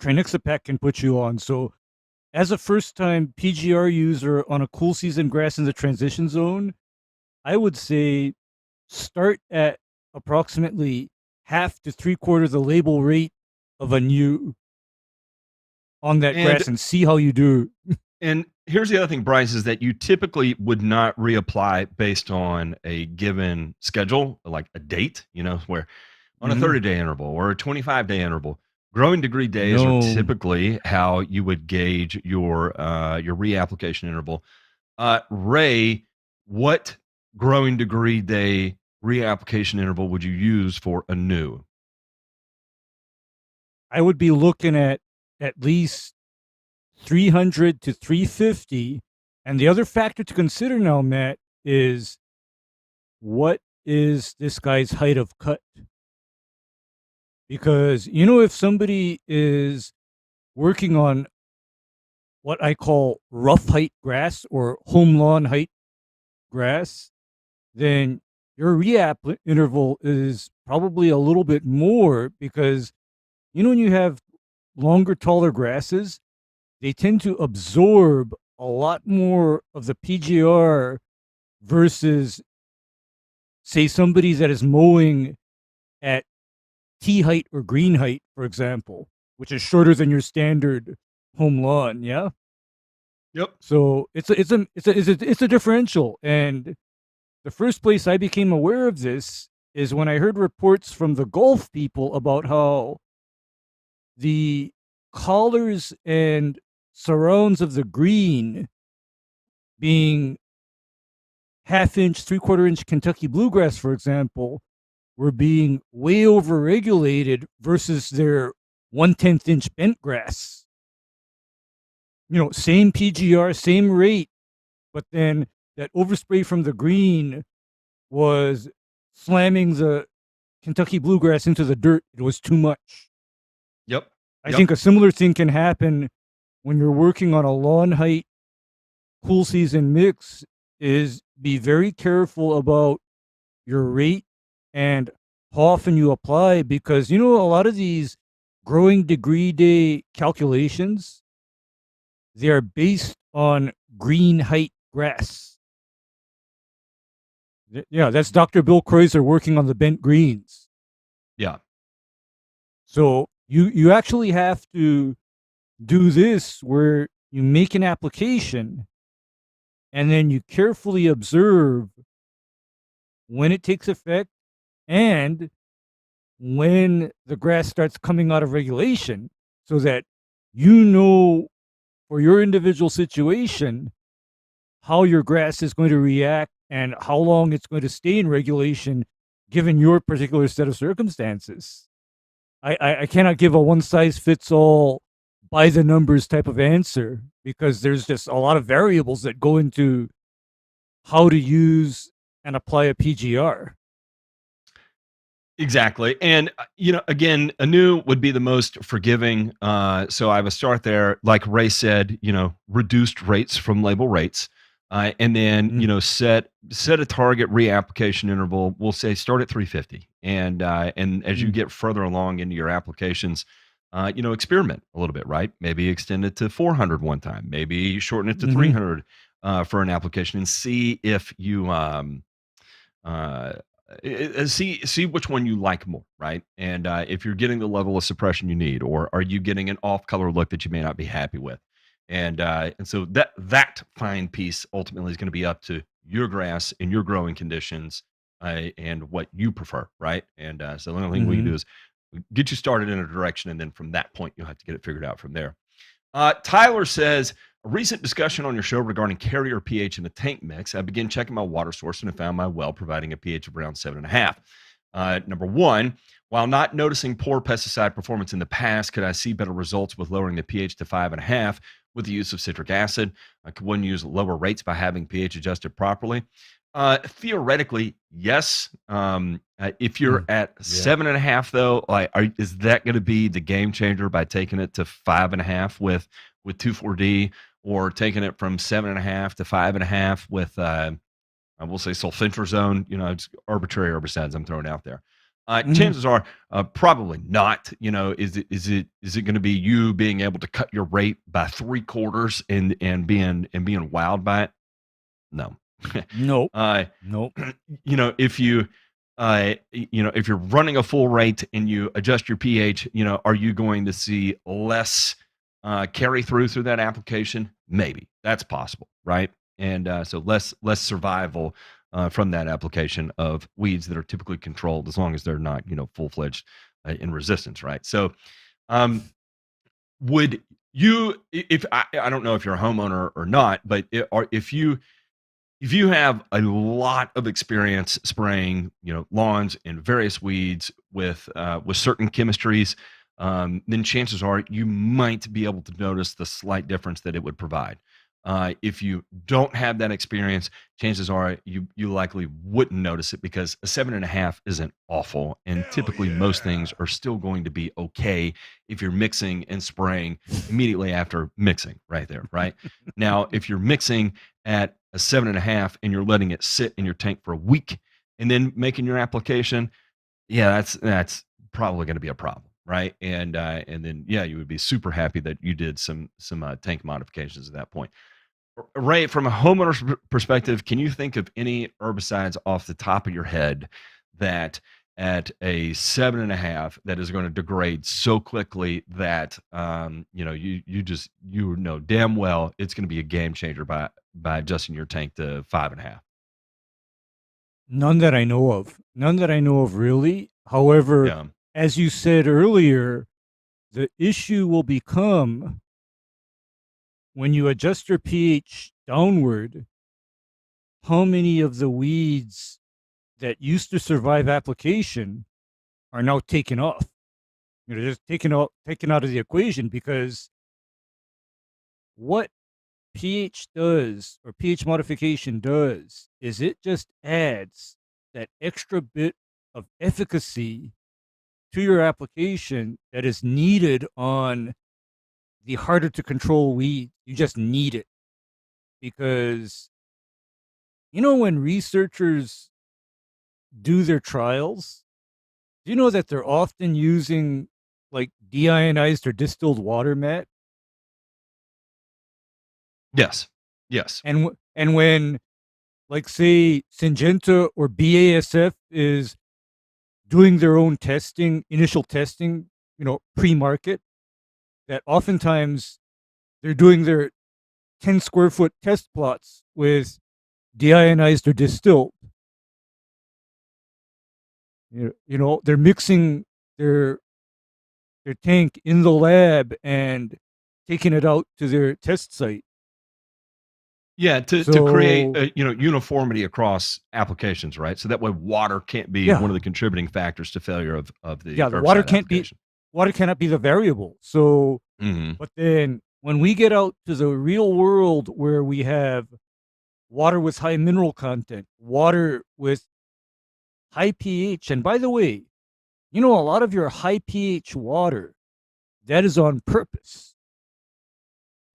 Trinixapac can put you on. So as a first-time PGR user on a cool season grass in the transition zone, I would say start at approximately half to three-quarters the label rate of a new on that And grass and see how you do. and here's the other thing, Bryce, is that you typically would not reapply based on a given schedule, like a date, where on a Mhm. 30-day interval or a 25-day interval. Growing degree days are No, typically how you would gauge your reapplication interval. Ray, what growing degree day reapplication interval would you use for a new? I would be looking at least 300 to 350. And the other factor to consider now, Matt, is what is this guy's height of cut? Because, if somebody is working on what I call rough height grass or home lawn height grass, then your interval is probably a little bit more because, when you have longer, taller grasses, they tend to absorb a lot more of the PGR versus, say, somebody that is mowing at T height or green height, for example, which is shorter than your standard home lawn. Yeah. Yep. So it's a differential. And the first place I became aware of this is when I heard reports from the golf people about how the collars and surrounds of the green being half inch, three-quarter inch Kentucky bluegrass, for example, were being way over regulated versus their 1/10 inch bent grass. Same PGR, same rate, but then that overspray from the green was slamming the Kentucky bluegrass into the dirt. It was too much. Yep. I Yep. think a similar thing can happen when you're working on a lawn height cool season mix is be very careful about your rate and how often you apply because a lot of these growing degree day calculations, they are based on green height grass. Yeah, that's Dr. Bill Kreuzer working on the bent greens. Yeah. So you actually have to do this where you make an application and then you carefully observe when it takes effect and when the grass starts coming out of regulation so that for your individual situation how your grass is going to react and how long it's going to stay in regulation given your particular set of circumstances. I cannot give a one size fits all by the numbers type of answer because there's just a lot of variables that go into how to use and apply a PGR. Exactly. And, again, a new would be the most forgiving. So I would start there, like Ray said, reduced rates from label rates. And then, Mm. set a target reapplication interval. We'll say start at 350. And as you Mm. get further along into your applications, experiment a little bit, right? Maybe extend it to 400 one time, maybe shorten it to Mm-hmm. 300 for an application and see if you, uh, see which one you like more, right? And if you're getting the level of suppression you need, or are you getting an off-color look that you may not be happy with, and so that fine piece ultimately is going to be up to your grass and your growing conditions, and what you prefer, right? And so the only thing we can Mm-hmm. do is get you started in a direction, and then from that point you'll have to get it figured out from there. Tyler says, a recent discussion on your show regarding carrier pH in the tank mix. I began checking my water source and I found my well providing a pH of around 7.5. Number one, while not noticing poor pesticide performance in the past, could I see better results with lowering the pH to 5.5 with the use of citric acid? Could one use lower rates by having pH adjusted properly? Theoretically, yes. If you're Mm. at Yeah. 7.5, though, is that going to be the game changer by taking it to 5.5 with 2,4-D, or taking it from 7.5 to 5.5 with I will say sulfentrazone? It's arbitrary herbicides I'm throwing out there. Mhm. Chances are, probably not. Is it going to be you being able to cut your rate by 3/4 and being wowed by it? No. Nope. uh, Nope. if if you're running a full rate and you adjust your pH, are you going to see less carry through that application? Maybe that's possible, right? And so less survival from that application of weeds that are typically controlled, as long as they're not full fledged in resistance, right? So um, would you, if I don't know if you're a homeowner or not, but if you have a lot of experience spraying, lawns and various weeds with certain chemistries, then chances are you might be able to notice the slight difference that it would provide. If you don't have that experience, chances are you likely wouldn't notice it, because a 7.5 isn't awful, and Hell typically most things yeah. are still going to be okay if you're mixing and spraying immediately after mixing right there, right? Now, if you're mixing at a 7.5 and you're letting it sit in your tank for a week and then making your application, yeah, that's probably going to be a problem, right? And then yeah, you would be super happy that you did some tank modifications at that point. Ray, from a homeowner's perspective, can you think of any herbicides off the top of your head that at a 7.5 that is going to degrade so quickly that you know damn well it's going to be a game changer by adjusting your tank to 5.5? None that I know of. None that I know of, really. However, Yeah. as you said earlier, the issue will become when you adjust your pH downward, how many of the weeds that used to survive application are now taken off. Just taken out of the equation, because what pH does, or pH modification does, is it just adds that extra bit of efficacy to your application that is needed on the harder to control weed. You just need it, because when researchers do their trials, do you know that they're often using like deionized or distilled water, Matt? Yes. Yes. And when, like, say Syngenta or BASF is doing their own testing, initial testing, pre-market, that oftentimes they're doing their 10 square foot test plots with deionized or distilled. They're mixing their their tank in the lab and taking it out to their test site. Yeah, to create So uniformity across applications, right? So that way water can't be one yeah, of the contributing factors to failure of the yeah, the water herbicide can't be application. water cannot be the variable. So, Hmm. but then when we get out to the real world, where we have water with high mineral content, water with high pH, and by the way, a lot of your high pH water, that is on purpose,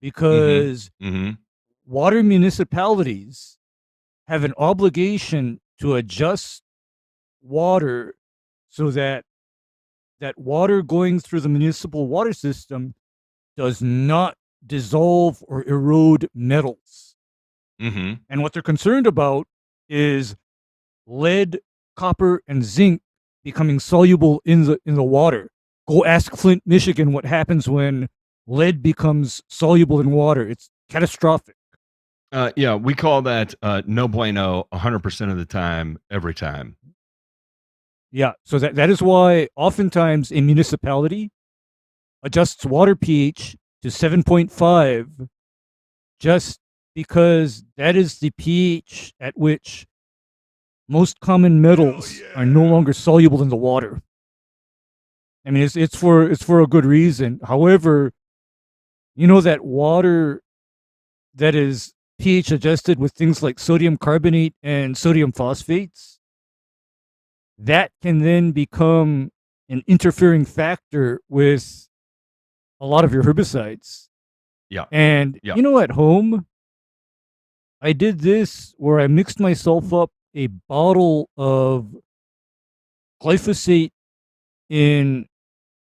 Hmm. because Hmm. water municipalities have an obligation to adjust water so that water going through the municipal water system does not dissolve or erode metals. Hmm. And what they're concerned about is lead, copper, and zinc becoming soluble in the water. Go ask Flint, Michigan, what happens when lead becomes soluble in water. It's catastrophic. Yeah, we call that no bueno 100% of the time, every time. Yeah, so that is why oftentimes a municipality adjusts water pH to 7.5, just because that is the pH at which most common Hell metals are no yeah. longer soluble in the water. I mean, it's for a good reason. However, that water that is pH adjusted with things like sodium carbonate and sodium phosphates, that can then become an interfering factor with a lot of your herbicides. Yeah. And Yeah. at home, I did this where I mixed myself up a bottle of glyphosate in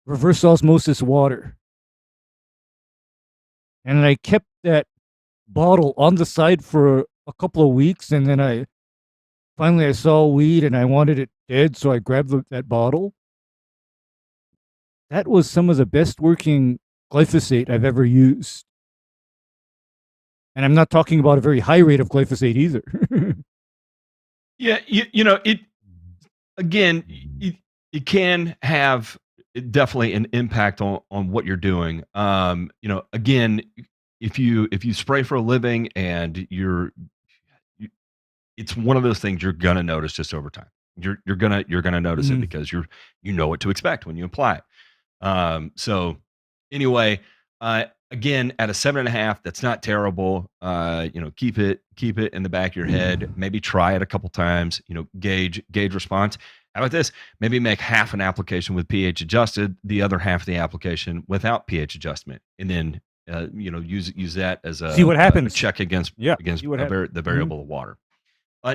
reverse osmosis water. And I kept that bottle on the side for a couple of weeks, and then I saw weed and I wanted it dead, so I grabbed that bottle. That was some of the best working glyphosate I've ever used. And I'm not talking about a very high rate of glyphosate either. Yeah, it again, it can have definitely an impact on what you're doing. Again, if you spray for a living and it's one of those things you're gonna notice just over time. You're gonna notice it because you know what to expect when you apply it. So anyway, again, at a 7.5, that's not terrible. Keep it in the back of your head. Maybe try it a couple times. Gauge response. How about this? Maybe make half an application with pH adjusted, the other half of the application without pH adjustment, and then use that as see what happens. A check against the variable of water.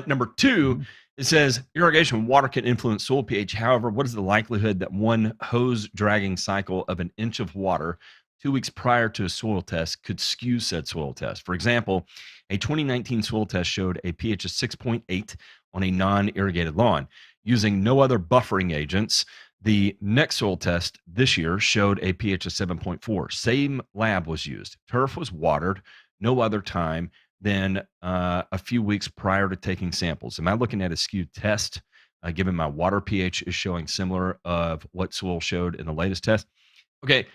Number 2, it says irrigation water can influence soil pH. However, what is the likelihood that one hose dragging cycle of an inch of water 2 weeks prior to a soil test could skew said soil test? For example, a 2019 soil test showed a pH of 6.8 on a non-irrigated lawn. Using no other buffering agents, the next soil test this year showed a pH of 7.4. Same lab was used. Turf was watered no other time than a few weeks prior to taking samples. Am I looking at a skewed test, given my water pH is showing similar of what soil showed in the latest test? Okay,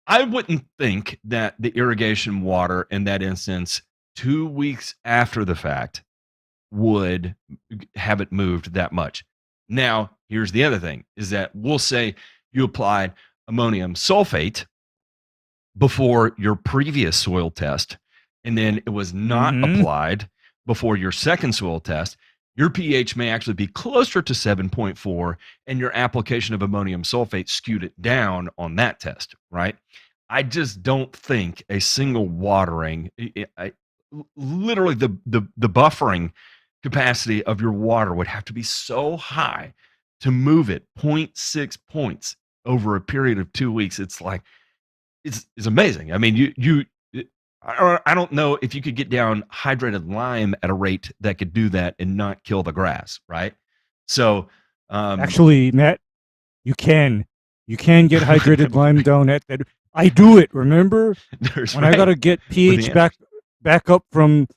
I wouldn't think that the irrigation water in that instance, 2 weeks after the fact, would have it moved that much. Now, here's the other thing, is that we'll say you applied ammonium sulfate before your previous soil test, and then it was not applied before your second soil test. Your pH may actually be closer to 7.4, and your application of ammonium sulfate skewed it down on that test, right? I just don't think a single watering, literally the buffering capacity of your water would have to be so high to move it 0.6 points over a period of 2 weeks. It's like, it's amazing. I mean, I don't know if you could get down hydrated lime at a rate that could do that and not kill the grass, right? So, actually, Matt, you can get hydrated lime down at that. I do it. Remember when I got to get pH back up from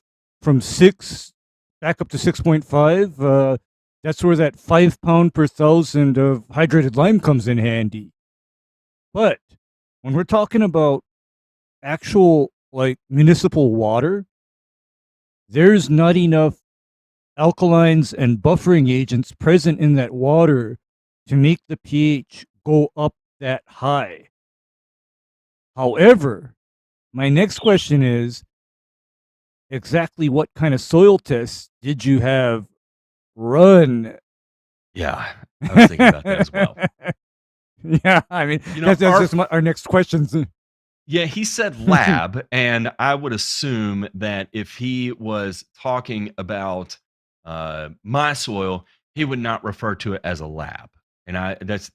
6 back up to 6.5. That's where that 5 pound per 1,000 of hydrated lime comes in handy. But when we're talking about actual like municipal water, there's not enough alkalines and buffering agents present in that water to make the pH go up that high. However, my next question is, exactly what kind of soil tests did you have run? Yeah, I was thinking about that as well. Yeah, I mean, that's just our next questions. Yeah, he said lab, and I would assume that if he was talking about my soil, he would not refer to it as a lab. And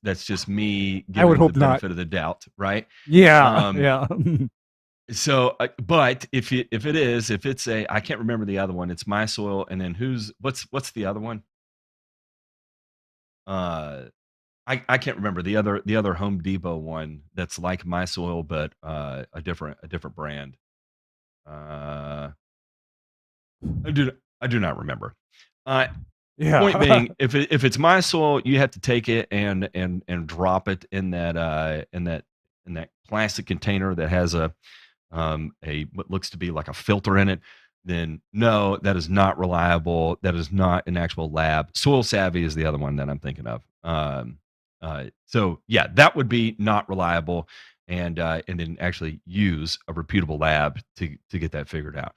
that's just me giving him the benefit of the doubt, right? Yeah, yeah. So, but if it's a, I can't remember the other one. It's my soil, and then what's the other one? I can't remember the other Home Depot one that's like my soil, but a different brand. I do not remember. Yeah. Point being, if it's my soil, you have to take it and drop it in that plastic container that has a what looks to be like a filter in it. Then no, that is not reliable. That is not an actual lab. Soil Savvy is the other one that I'm thinking of. So yeah, that would be not reliable, and then actually use a reputable lab to get that figured out.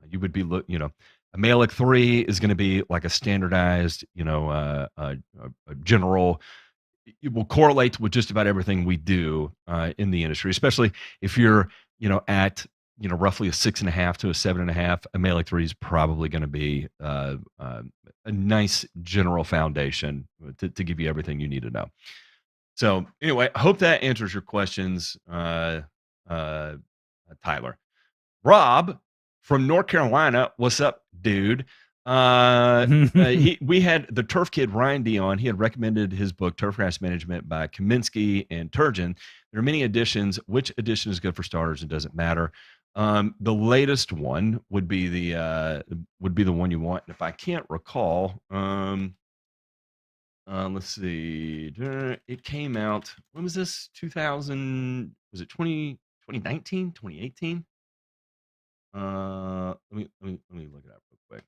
You would be a Malic 3 is going to be like a standardized, a general. It will correlate with just about everything we do in the industry, especially if you're at roughly a 6.5 to a 7.5. A Mailing 3 is probably going to be a nice general foundation to give you everything you need to know. So anyway, I hope that answers your questions, Tyler. Rob from North Carolina, what's up, dude? We had the turf kid Ryan Dion. He had recommended his book Turfgrass Management by Kaminsky and Turgeon. There are many editions. Which edition is good for starters? It doesn't matter. The latest one would be the one you want. And if I can't recall, let's see. It came out. When was this? 2000? Was it 2019? 2018? Let me look it up real quick.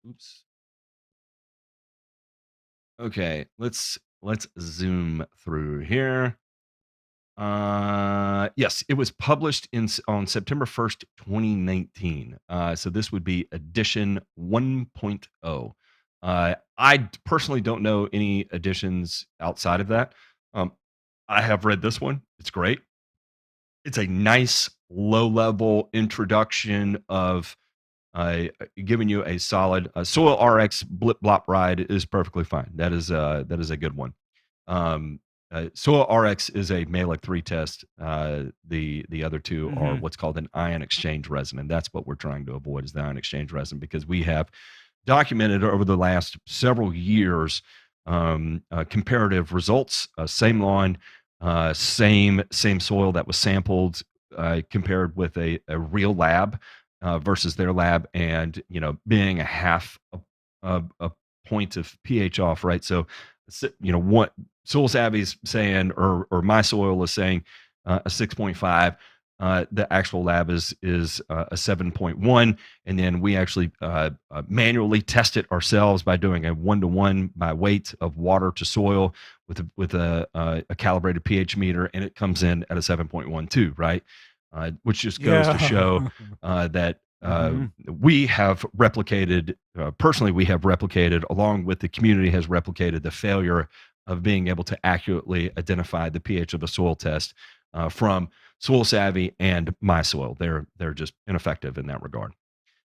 Oops. Okay, let's zoom through here. Yes, it was published on September 1st, 2019. So this would be edition 1.0. I personally don't know any editions outside of that. I have read this one. It's great. It's a nice low-level introduction of giving you a solid Soil RX blip blop ride is perfectly fine. That is a good one. Soil RX is a Malic 3 test. The other two are what's called an ion exchange resin, and that's what we're trying to avoid is the ion exchange resin, because we have documented over the last several years comparative results. Same lawn, same soil that was sampled, compared with a real lab versus their lab, and being a half a point of pH off, right? So what Soil Savvy's saying, or my soil is saying a 6.5. The actual lab is a 7.1, and then we actually manually test it ourselves by doing a 1-to-1 by weight of water to soil with a calibrated pH meter, and it comes in at a 7.12, right? Which just goes to show that we have replicated, personally, we have replicated, along with the community has replicated, the failure of being able to accurately identify the pH of a soil test from Soil Savvy and My Soil. They're just ineffective in that regard.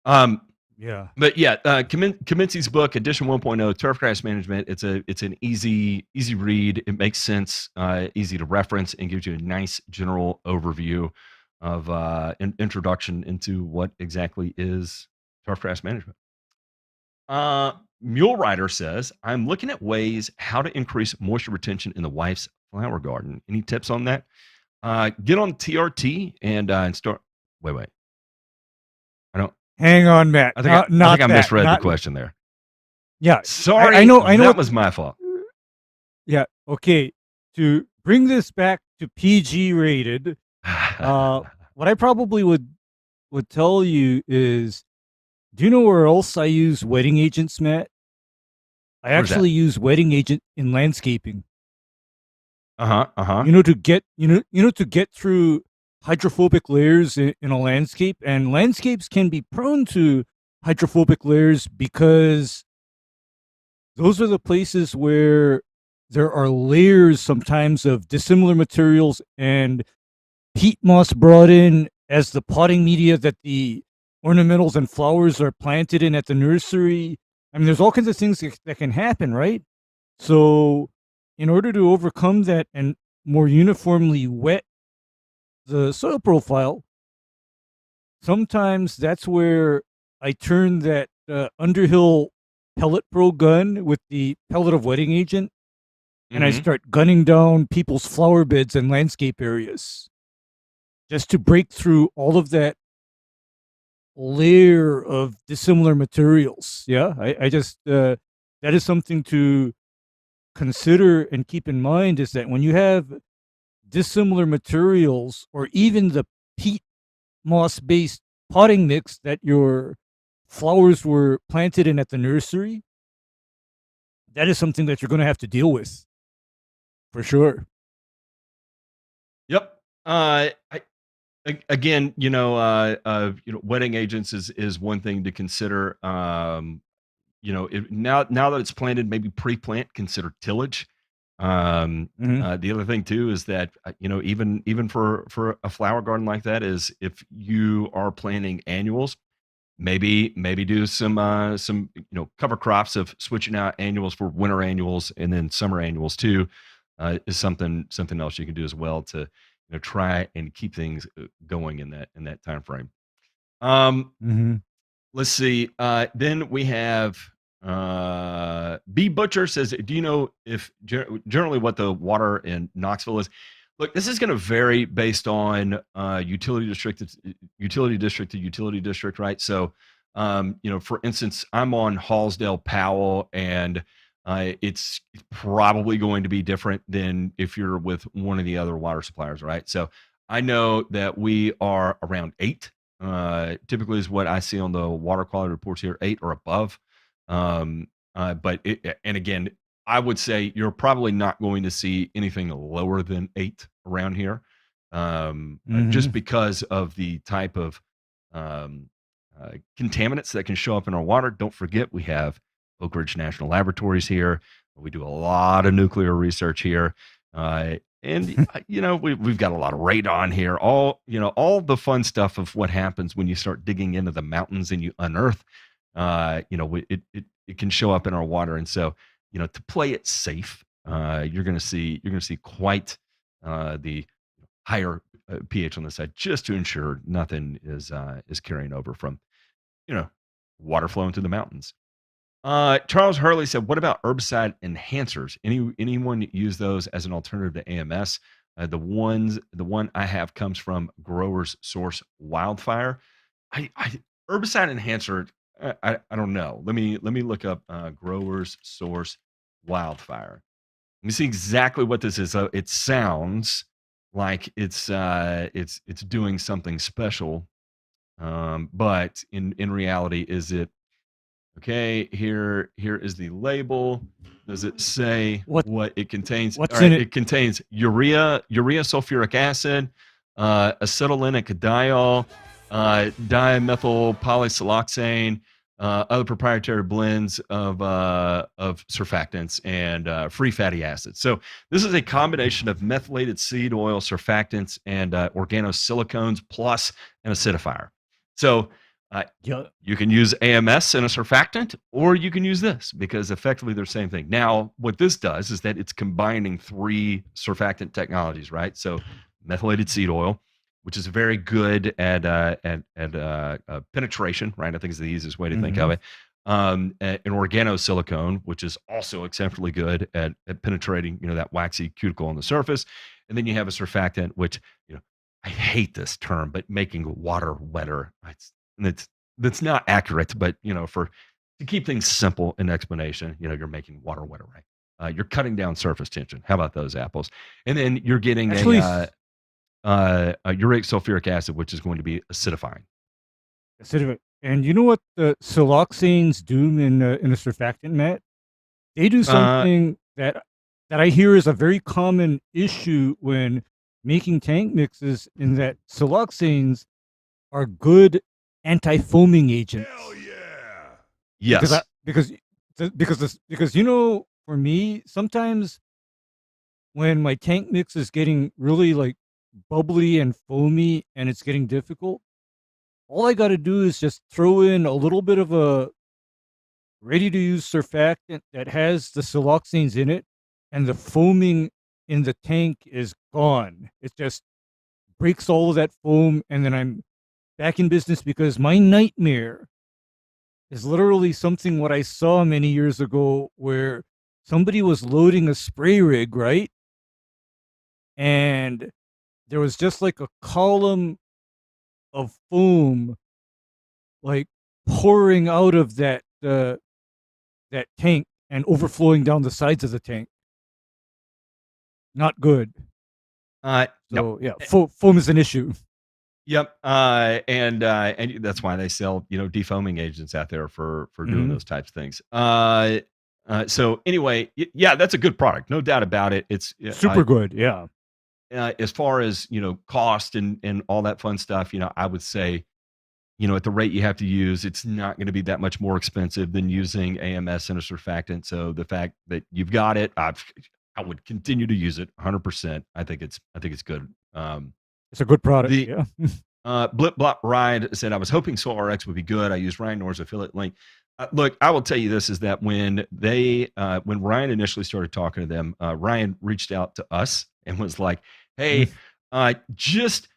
But yeah, Kaminsky's book, Edition 1.0, Turfgrass Management. It's an easy read. It makes sense, easy to reference, and gives you a nice general overview of an introduction into what exactly is turfgrass management. Mule Rider says, I'm looking at ways how to increase moisture retention in the wife's flower garden. Any tips on that? Get on TRT and start. Wait. I don't. Hang on, Matt. I think I misread the question there. Yeah. Sorry. I know. That was my fault. Yeah. Okay. To bring this back to PG rated, what I probably would tell you is, do you know where else I use wetting agents, Matt? I actually use wetting agent in landscaping. To get through hydrophobic layers in a landscape, and landscapes can be prone to hydrophobic layers because those are the places where there are layers sometimes of dissimilar materials and peat moss brought in as the potting media that the ornamentals and flowers are planted in at the nursery. I mean, there's all kinds of things that can happen, right? So in order to overcome that and more uniformly wet the soil profile, sometimes that's where I turn that Underhill pellet pro gun with the pellet of wetting agent, and I start gunning down people's flower beds and landscape areas just to break through all of that layer of dissimilar materials. Yeah, I just that is something to consider and keep in mind, is that when you have dissimilar materials, or even the peat moss based potting mix that your flowers were planted in at the nursery, that is something that you're going to have to deal with for sure. Yep. Again, wetting agents is one thing to consider. Now that it's planted, maybe pre-plant, consider tillage. Mhm. The other thing too is that even for a flower garden like that is if you are planting annuals, maybe do some cover crops of switching out annuals for winter annuals and then summer annuals too, is something else you can do as well to try and keep things going in that time frame. Um, Mhm. let's see. Then we have B Butcher says, "Do you know if generally what the water in Knoxville is?" Look, this is going to vary based on utility district to utility district, right? So, for instance, I'm on Hallsdale Powell, and it's probably going to be different than if you're with one of the other water suppliers, right? So, I know that we are around 8 typically is what I see on the water quality reports here, 8 or above. But and again, I would say you're probably not going to see anything lower than 8 around here, just Mhm. because of the type of um, contaminants that can show up in our water. Don't forget, we have Oak Ridge National Laboratories here. We do a lot of nuclear research here. And we've got a lot of radon here, all the fun stuff of what happens when you start digging into the mountains and you unearth, it can show up in our water. And so, to play it safe, you're going to see quite the higher pH on the side, just to ensure nothing is carrying over from you know water flowing through the mountains. Charles Hurley said, "What about herbicide enhancers? Anyone use those as an alternative to AMS? The one I have comes from Growers Source Wildfire. I herbicide enhancer. I don't know. Let me look up Growers Source Wildfire. Let me see exactly what this is. It sounds like it's doing something special, but in reality, is it?" Okay, here is the label. Does it say What what it contains? All what's in right, it? it contains urea sulfuric acid, acetylenic dimethyl polysiloxane, other proprietary blends of surfactants and free fatty acids. So this is a combination of methylated seed oil, surfactants, and organosilicones plus an acidifier. So uh, Yeah. you can use AMS and a surfactant, or you can use this because effectively they're the same thing. Now, what this does is that it's combining 3 surfactant technologies, right? So, methylated seed oil, which is very good at penetration, right? I think is the easiest way to think of Mhm. it. An organosilicone, which is also exceptionally good at penetrating, that waxy cuticle on the surface. And then you have a surfactant, which, I hate this term, but making water wetter. And that's not accurate, but for to keep things simple in explanation, you're making water wetter, right? You're cutting down surface tension. How about those apples? And then you're getting Actually, a urate sulfuric acid, which is going to be acidifying. and you know what the siloxanes do in a surfactant, Matt? They do Uh, something that I hear is a very common issue when making tank mixes, in that siloxanes are good anti-foaming Hell agents. yeah! Because I yes. because for me, sometimes when my tank mix is getting really, like, bubbly and foamy and it's getting difficult, all I gotta do is just throw in a little bit of a ready-to-use surfactant that has the siloxanes in it, and the foaming in the tank is gone. It just breaks all of that foam, and then I'm back in business, because my nightmare is literally something what I saw many years ago, where somebody was loading a spray rig, right? And there was just like a column of foam, like, pouring out of that tank and overflowing down the sides of the tank. Not good. No. So yeah, foam is an issue. Yep. And that's why they sell, defoaming agents out there for doing Mhm. those types of things. So anyway, yeah, that's a good product, no doubt about it. It's Super good, yeah. as far as cost and all that fun stuff. I would say at the rate you have to use, it's not going to be that much more expensive than using AMS and a surfactant. So the fact that you've got it, I would continue to use it 100%. I think it's good. It's a good product. The Yeah. Blip Blop Ride said, I was hoping Soil RX would be good. I used Ryan Nor's affiliate link. Look, I will tell you this is that when Ryan initially started talking to them, Ryan reached out to us and was like, hey, just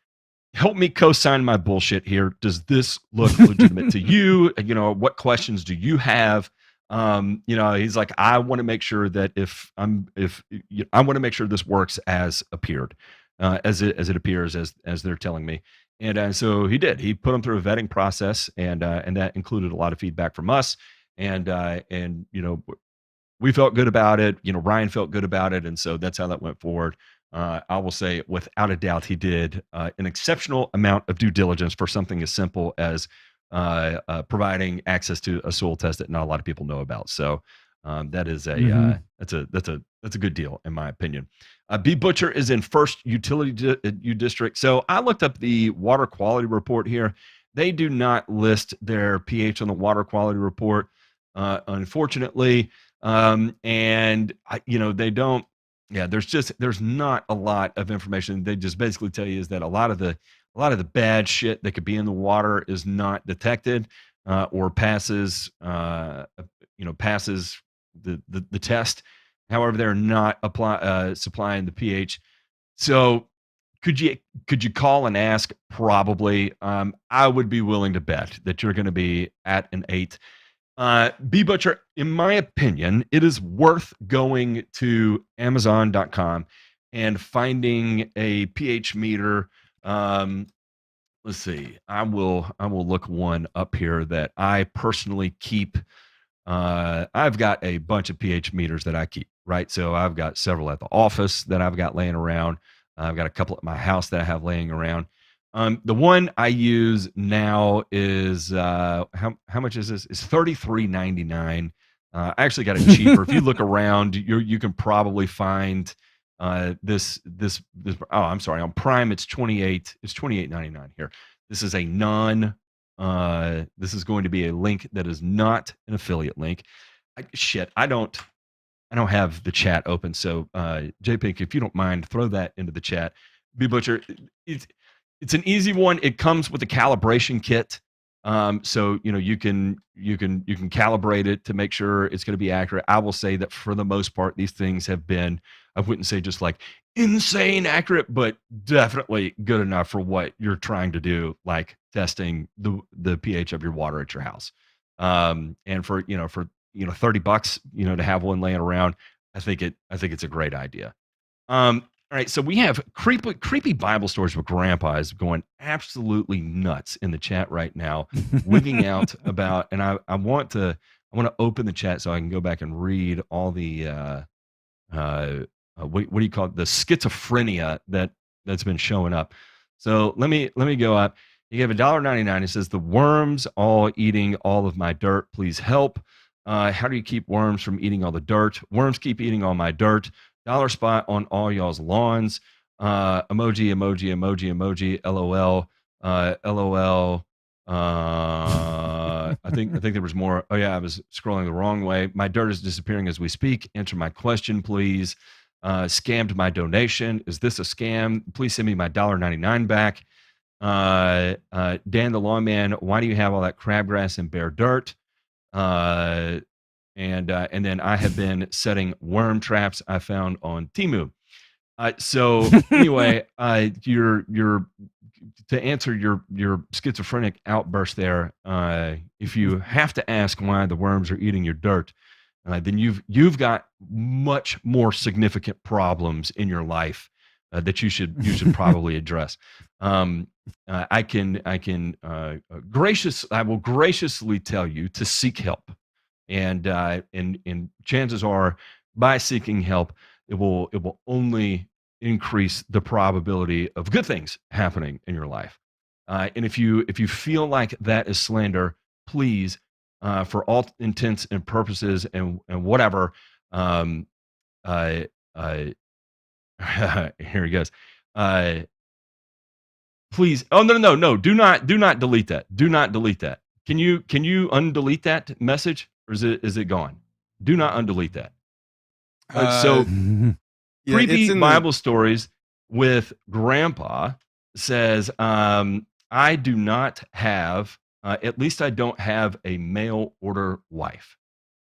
help me co-sign my bullshit here. Does this look legitimate to you? You know, what questions do you have? You know, he's like, I want to make sure that I want to make sure this works as appeared, as it appears, as they're telling me. And so he did. He put them through a vetting process, and that included a lot of feedback from us. And you know, we felt good about it. You know, Ryan felt good about it, and so that's how that went forward. I will say, without a doubt, he did an exceptional amount of due diligence for something as simple as providing access to a soil test that not a lot of people know about. So that is that's a good deal in my opinion. B Butcher is in First Utility U District. So I looked up the water quality report here. They do not list their pH on the water quality report, unfortunately. And you know, they don't. Yeah, there's not a lot of information. They just basically tell you is that a lot of the bad shit that could be in the water is not detected or passes passes the test. However, they're not supplying the pH. So could you call and ask? Probably. I would be willing to bet that you're going to be at an 8. B Butcher, in my opinion, it is worth going to Amazon.com and finding a pH meter. Let's see. I will look one up here that I personally keep. I've got a bunch of pH meters that I keep, right? So I've got several at the office that I've got laying around. I've got a couple at my house that I have laying around. The one I use now is how much is this? It's $33.99. I actually got it cheaper. If you look around, you can probably find this. Oh, I'm sorry. On Prime, it's $28.99 here. This is a this is going to be a link that is not an affiliate link. I don't have the chat open. So JPink, if you don't mind, throw that into the chat. B Butcher, it's an easy one. It comes with a calibration kit. So you know you can calibrate it to make sure it's going to be accurate. I will say that for the most part, these things have been, I wouldn't say just like insane accurate, but definitely good enough for what you're trying to do, like testing the pH of your water at your house. And for $30, to have one laying around, I think it's a great idea. All right, so we have creepy Bible stories with grandpa is going absolutely nuts in the chat right now, wigging out about, and I want to open the chat so I can go back and read all the what do you call it, the schizophrenia that's been showing up. So let me go up. You gave $1.99. It says the worms all eating all of my dirt. Please help. How do you keep worms from eating all the dirt? Worms keep eating all my dirt. Dollar spot on all y'all's lawns. Emoji. LOL. LOL. I think there was more. Oh yeah, I was scrolling the wrong way. My dirt is disappearing as we speak. Answer my question, please. Scammed my donation. Is this a scam? Please send me my $1.99 back. Dan the Lawman, why do you have all that crabgrass and bare dirt? And then I have been setting worm traps I found on Temu. So anyway, your to answer your schizophrenic outburst there, if you have to ask why the worms are eating your dirt, then you've got much more significant problems in your life that you should probably address. I will graciously tell you to seek help. And chances are, by seeking help, it will only increase the probability of good things happening in your life. And if you feel like that is slander, please, for all intents and purposes and whatever, here he goes. Please. Oh no! Do not delete that. Do not delete that. Can you undelete that message? Or is it gone? Do not undelete that. So Yeah, it's Creepy in Bible stories with Grandpa says, I do not have, at least I don't have a mail order wife.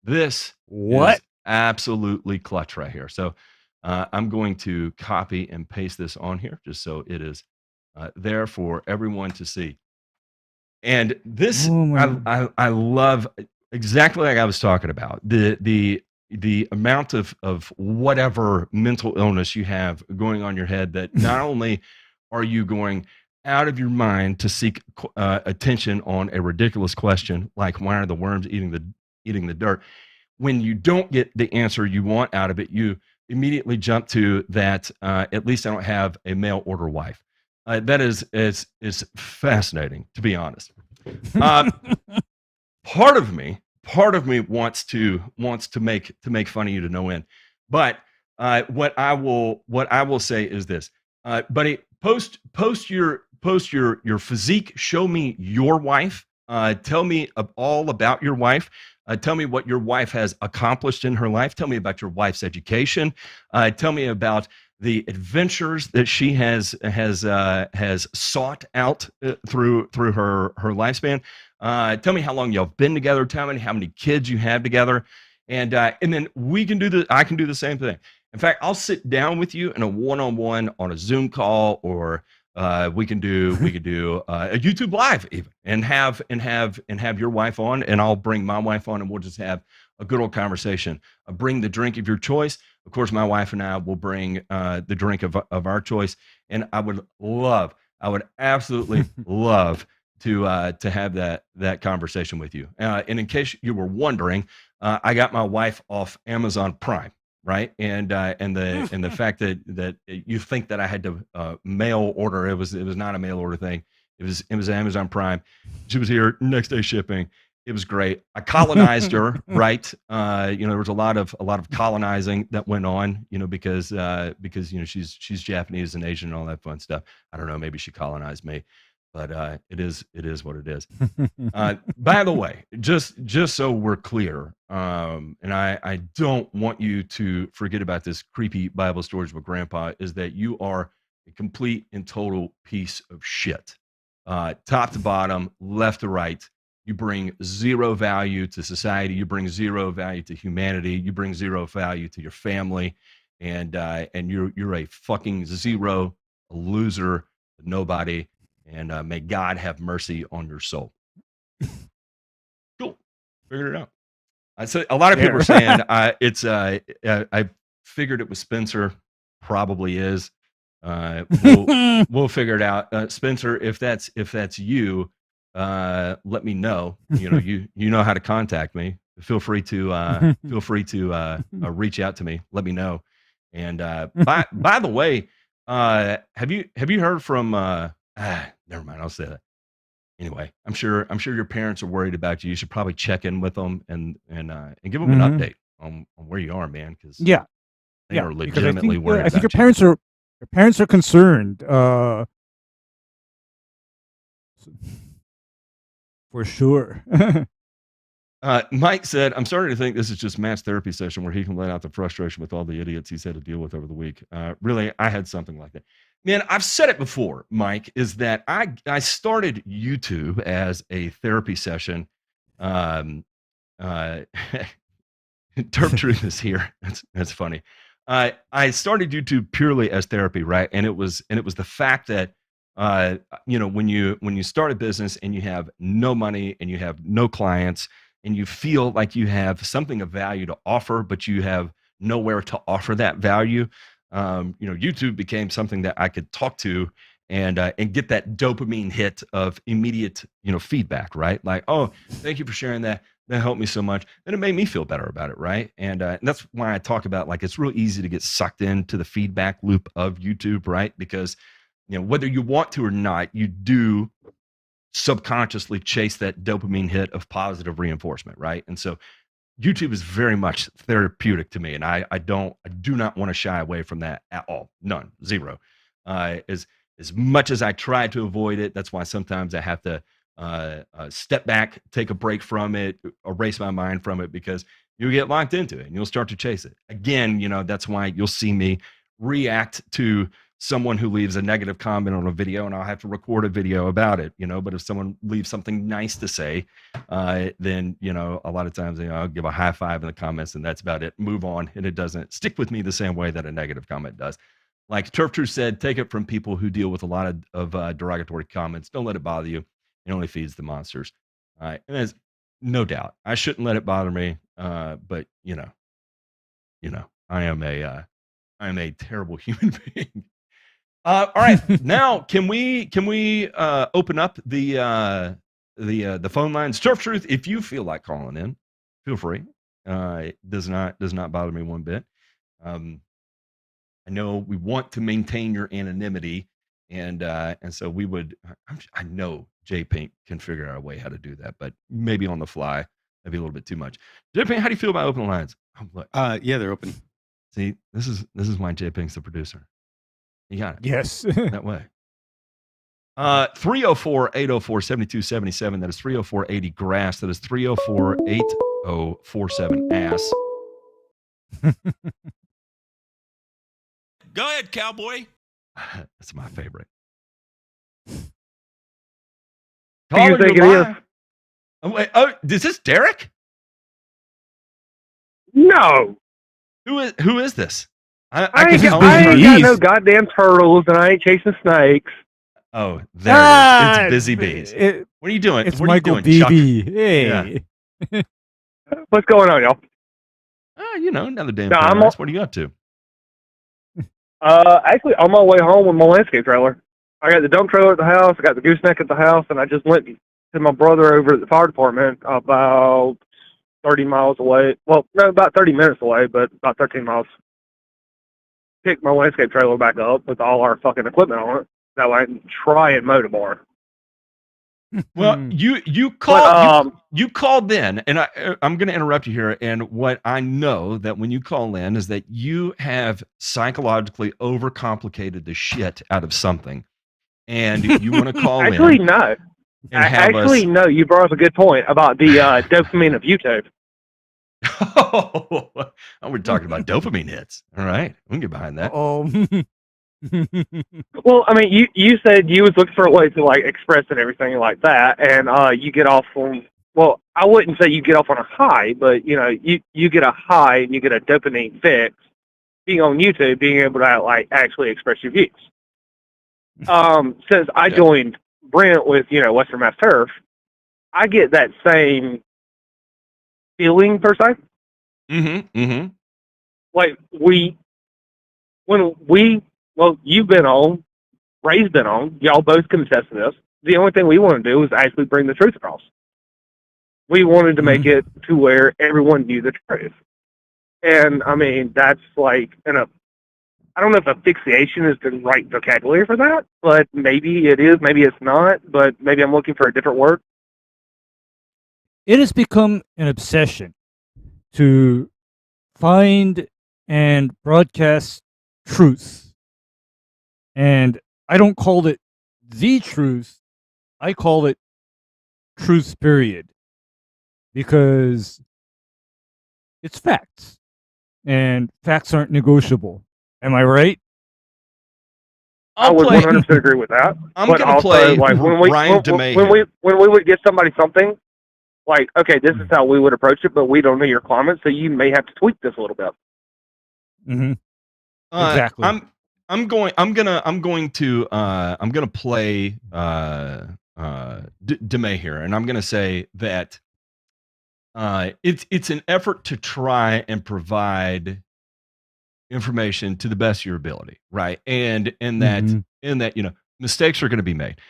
This What? is absolutely clutch right here. So I'm going to copy and paste this on here just so it is there for everyone to see. And this, Oh my. I love exactly like I was talking about the amount of whatever mental illness you have going on in your head that not only are you going out of your mind to seek attention on a ridiculous question like why are the worms eating the dirt, when you don't get the answer you want out of it, you immediately jump to that. At least I don't have a mail order wife. That is fascinating, to be honest. Part of me wants to make fun of you to no end, but what I will say is this, buddy, post your physique. Show me your wife. Tell me all about your wife. Tell me what your wife has accomplished in her life. Tell me about your wife's education. Tell me about the adventures that she has sought out through her lifespan. Tell me how long y'all have been together. Tell me how many kids you have together, and then we can do the. I can do the same thing. In fact, I'll sit down with you in a one-on-one on a Zoom call, or we can do a YouTube live even, and have your wife on, and I'll bring my wife on, and we'll just have a good old conversation. Bring the drink of your choice. Of course, my wife and I will bring the drink of our choice, and I would absolutely love to have that conversation with you. And in case you were wondering, I got my wife off Amazon Prime, right? And the fact that you think that I had to mail order, it was not a mail order thing. It was Amazon Prime. She was here next day shipping. It was great. I colonized her, right? There was a lot of colonizing that went on, because she's Japanese and Asian and all that fun stuff. I don't know, maybe she colonized me, but it is what it is. By the way, just so we're clear, and I don't want you to forget about this creepy Bible stories with Grandpa, is that you are a complete and total piece of shit, top to bottom, left to right. You bring zero value to society. You bring zero value to humanity. You bring zero value to your family, and you're a fucking zero, a loser, a nobody. And may God have mercy on your soul. Cool, figured it out. I said a lot of people are saying I figured it was Spencer. Probably is. We'll figure it out. Spencer, if that's you, let me know. You know how to contact me. Feel free to reach out to me. Let me know. And by the way, have you heard from? Never mind. I'll say that. Anyway, I'm sure your parents are worried about you. You should probably check in with them and give them an update on where you are, man. Because they are legitimately worried about you. I think your parents are concerned. For sure. Mike said, I'm starting to think this is just Matt's therapy session where he can let out the frustration with all the idiots he's had to deal with over the week. Really, I had something like that. Man, I've said it before, Mike, is that I started YouTube as a therapy session. Terp Truth is here. That's funny. I started YouTube purely as therapy, right? And it was the fact that when you start a business and you have no money and you have no clients and you feel like you have something of value to offer, but you have nowhere to offer that value, YouTube became something that I could talk to and get that dopamine hit of immediate, feedback, right? Like, oh, thank you for sharing that. That helped me so much. And it made me feel better about it, right? And that's why I talk about, like, it's real easy to get sucked into the feedback loop of YouTube, right? Because whether you want to or not, you do subconsciously chase that dopamine hit of positive reinforcement, right? And so YouTube is very much therapeutic to me, and I do not want to shy away from that at all. None, zero. As much as I try to avoid it, that's why sometimes I have to step back, take a break from it, erase my mind from it, because you'll get locked into it and you'll start to chase it. Again, that's why you'll see me react to someone who leaves a negative comment on a video, and I'll have to record a video about it, but if someone leaves something nice to say, then, a lot of times, I'll give a high five in the comments and that's about it. Move on. And it doesn't stick with me the same way that a negative comment does. Like Turf Truth said, take it from people who deal with a lot of derogatory comments. Don't let it bother you. It only feeds the monsters. And there's no doubt I shouldn't let it bother me. But I am a terrible human being. All right, now can we open up the phone lines? Turf Truth, if you feel like calling in, feel free. It does not bother me one bit. I know we want to maintain your anonymity, and so we would. I know J Pink can figure out a way how to do that, but maybe on the fly, maybe a little bit too much. J Pink, how do you feel about open lines? Yeah, they're open. See, this is why J Pink's the producer. You got it. Yes. That way. 304-804-7277. That is 304-80-GRASS. That is 304-8047-ASS. Go ahead, cowboy. That's my favorite. Who do you think it is? Is this Derek? No. Who is this? I ain't got no goddamn turtles, and I ain't chasing snakes. Oh, there it is. It's Busy Bees. What are you doing? It's what Michael are you doing, BB. Hey. Yeah. What's going on, y'all? Another damn paradise. What are you up to? Actually, on my way home with my landscape trailer. I got the dump trailer at the house, I got the gooseneck at the house, and I just went to my brother over at the fire department about 30 miles away. Well, no, about 30 minutes away, but about 13 miles. Picked my landscape trailer back up with all our fucking equipment on it. That way I can try and mow tomorrow. Well, you called you called in, and I'm going to interrupt you here. And what I know that when you call in is that you have psychologically overcomplicated the shit out of something, and you want to call actually, in. No. No. You brought up a good point about the dopamine of YouTube. Oh, we're talking about dopamine hits. All right, we can get behind that. Oh. Well, I mean, you said you was looking for a way to like express and everything like that, and you get off on. Well, I wouldn't say you get off on a high, but you get a high and you get a dopamine fix being on YouTube, being able to like actually express your views. Since I joined Brent with Western Mass Turf, I get that same feeling per se. Like you've been on, Ray's been on, y'all both can attest to this. The only thing we want to do is actually bring the truth across. We wanted to make it to where everyone knew the truth. And I mean, that's like I don't know if asphyxiation is the right vocabulary for that, but maybe it is, maybe it's not, but maybe I'm looking for a different word. It has become an obsession to find and broadcast truth. And I don't call it the truth. I call it truth, period. Because it's facts. And facts aren't negotiable. Am I right? I would 100% agree with that. I'm going to play like, when we would get somebody something, like, okay, this is how we would approach it, but we don't know your climate, so you may have to tweak this a little bit. Exactly. I'm going to play DeMay here, and I'm going to say that it's an effort to try and provide information to the best of your ability, right? And in that mistakes are going to be made.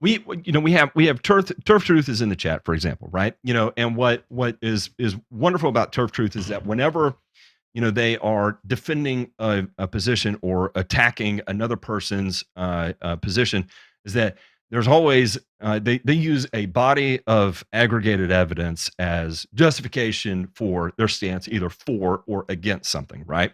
We have Turf Truth is in the chat, for example, right? And what is wonderful about Turf Truth is that whenever they are defending a position or attacking another person's position, is that there's always they use a body of aggregated evidence as justification for their stance, either for or against something, right?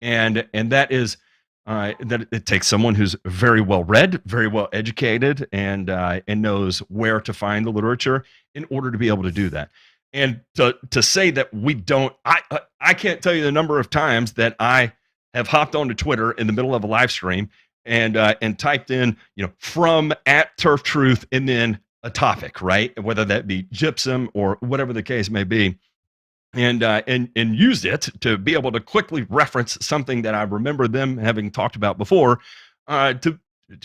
And that is that it takes someone who's very well read, very well educated, and knows where to find the literature in order to be able to do that. and to say that we don't, I can't tell you the number of times that I have hopped onto Twitter in the middle of a live stream and typed in, from @turf truth and then a topic, right? Whether that be gypsum or whatever the case may be, and used it to be able to quickly reference something that I remember them having talked about before, to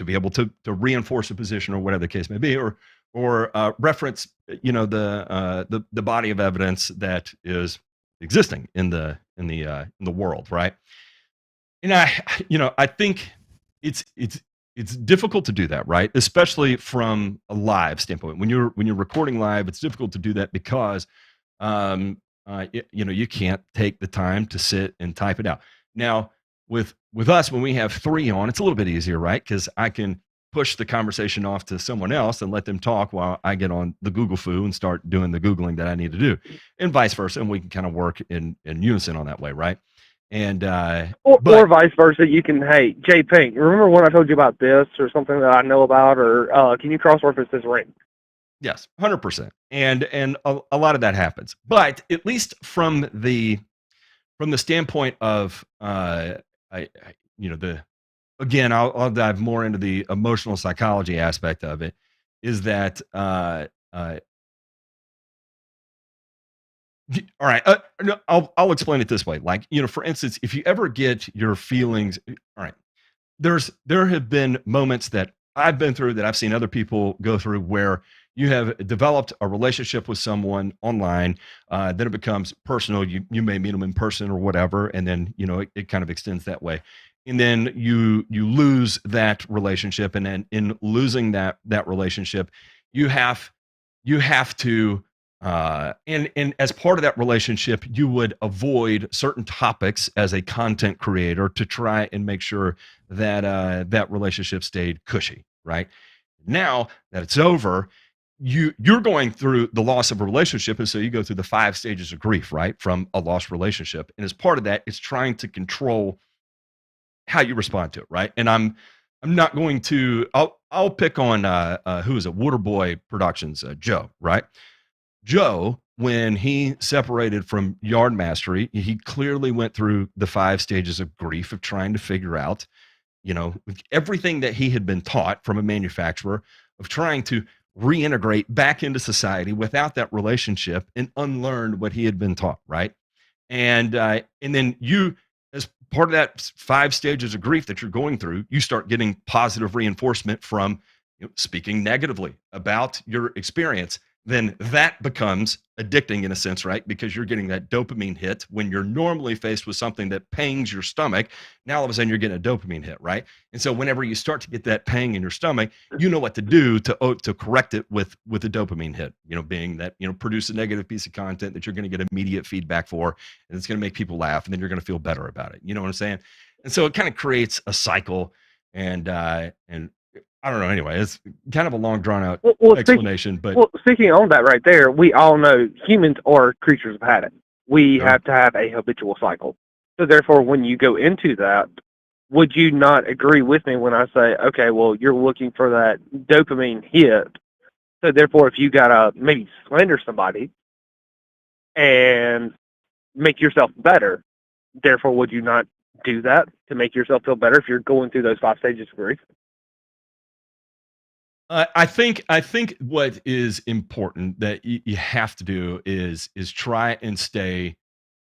be able to reinforce a position or whatever the case may be, or reference the body of evidence that is existing in the world, right? And I think it's difficult to do that, right? Especially from a live standpoint. When you're recording live, it's difficult to do that because you can't take the time to sit and type it out. Now, with us, when we have three on, it's a little bit easier, right? Because I can push the conversation off to someone else and let them talk while I get on the Google foo and start doing the Googling that I need to do, and vice versa. And we can kind of work in unison on that way, right? And or vice versa. You can, hey, Jay Pink, remember when I told you about this or something that I know about, or can you cross-reference this ring? Yes, 100%. And a lot of that happens, but at least from the standpoint of again, I'll dive more into the emotional psychology aspect of it. Is that all right? No, I'll explain it this way. Like, for instance, if you ever get your feelings, all right, there have been moments that I've been through, that I've seen other people go through, where you have developed a relationship with someone online, then it becomes personal. You may meet them in person or whatever, and then it kind of extends that way, and then you lose that relationship, and then in losing that relationship, you have to and as part of that relationship, you would avoid certain topics as a content creator to try and make sure that that relationship stayed cushy, right? Now that it's over, you're going through the loss of a relationship, and so you go through the 5 stages of grief, right, from a lost relationship. And as part of that, it's trying to control how you respond to it, right? And I'm not going to. I'll pick on who is it? Waterboy Productions, Joe, right? Joe, when he separated from Yard Mastery, he clearly went through the 5 stages of grief of trying to figure out, everything that he had been taught from a manufacturer, of trying to reintegrate back into society without that relationship and unlearn what he had been taught, right? And then you, as part of that 5 stages of grief that you're going through, you start getting positive reinforcement from speaking negatively about your experience. Then that becomes addicting in a sense, right? Because you're getting that dopamine hit when you're normally faced with something that pangs your stomach. Now all of a sudden you're getting a dopamine hit, right? And so whenever you start to get that pang in your stomach, you know what to do to correct it with a dopamine hit. Being that produce a negative piece of content that you're going to get immediate feedback for, and it's going to make people laugh, and then you're going to feel better about it. You know what I'm saying? And so it kind of creates a cycle, and I don't know. Anyway, it's kind of a long, drawn-out explanation. But speaking on that right there, we all know humans are creatures of habit. We have to have a habitual cycle. So therefore, when you go into that, would you not agree with me when I say, okay, well, you're looking for that dopamine hit. So therefore, if you gotta maybe slander somebody and make yourself better, therefore, would you not do that to make yourself feel better if you're going through those 5 stages of grief? I think what is important that you have to do is try and stay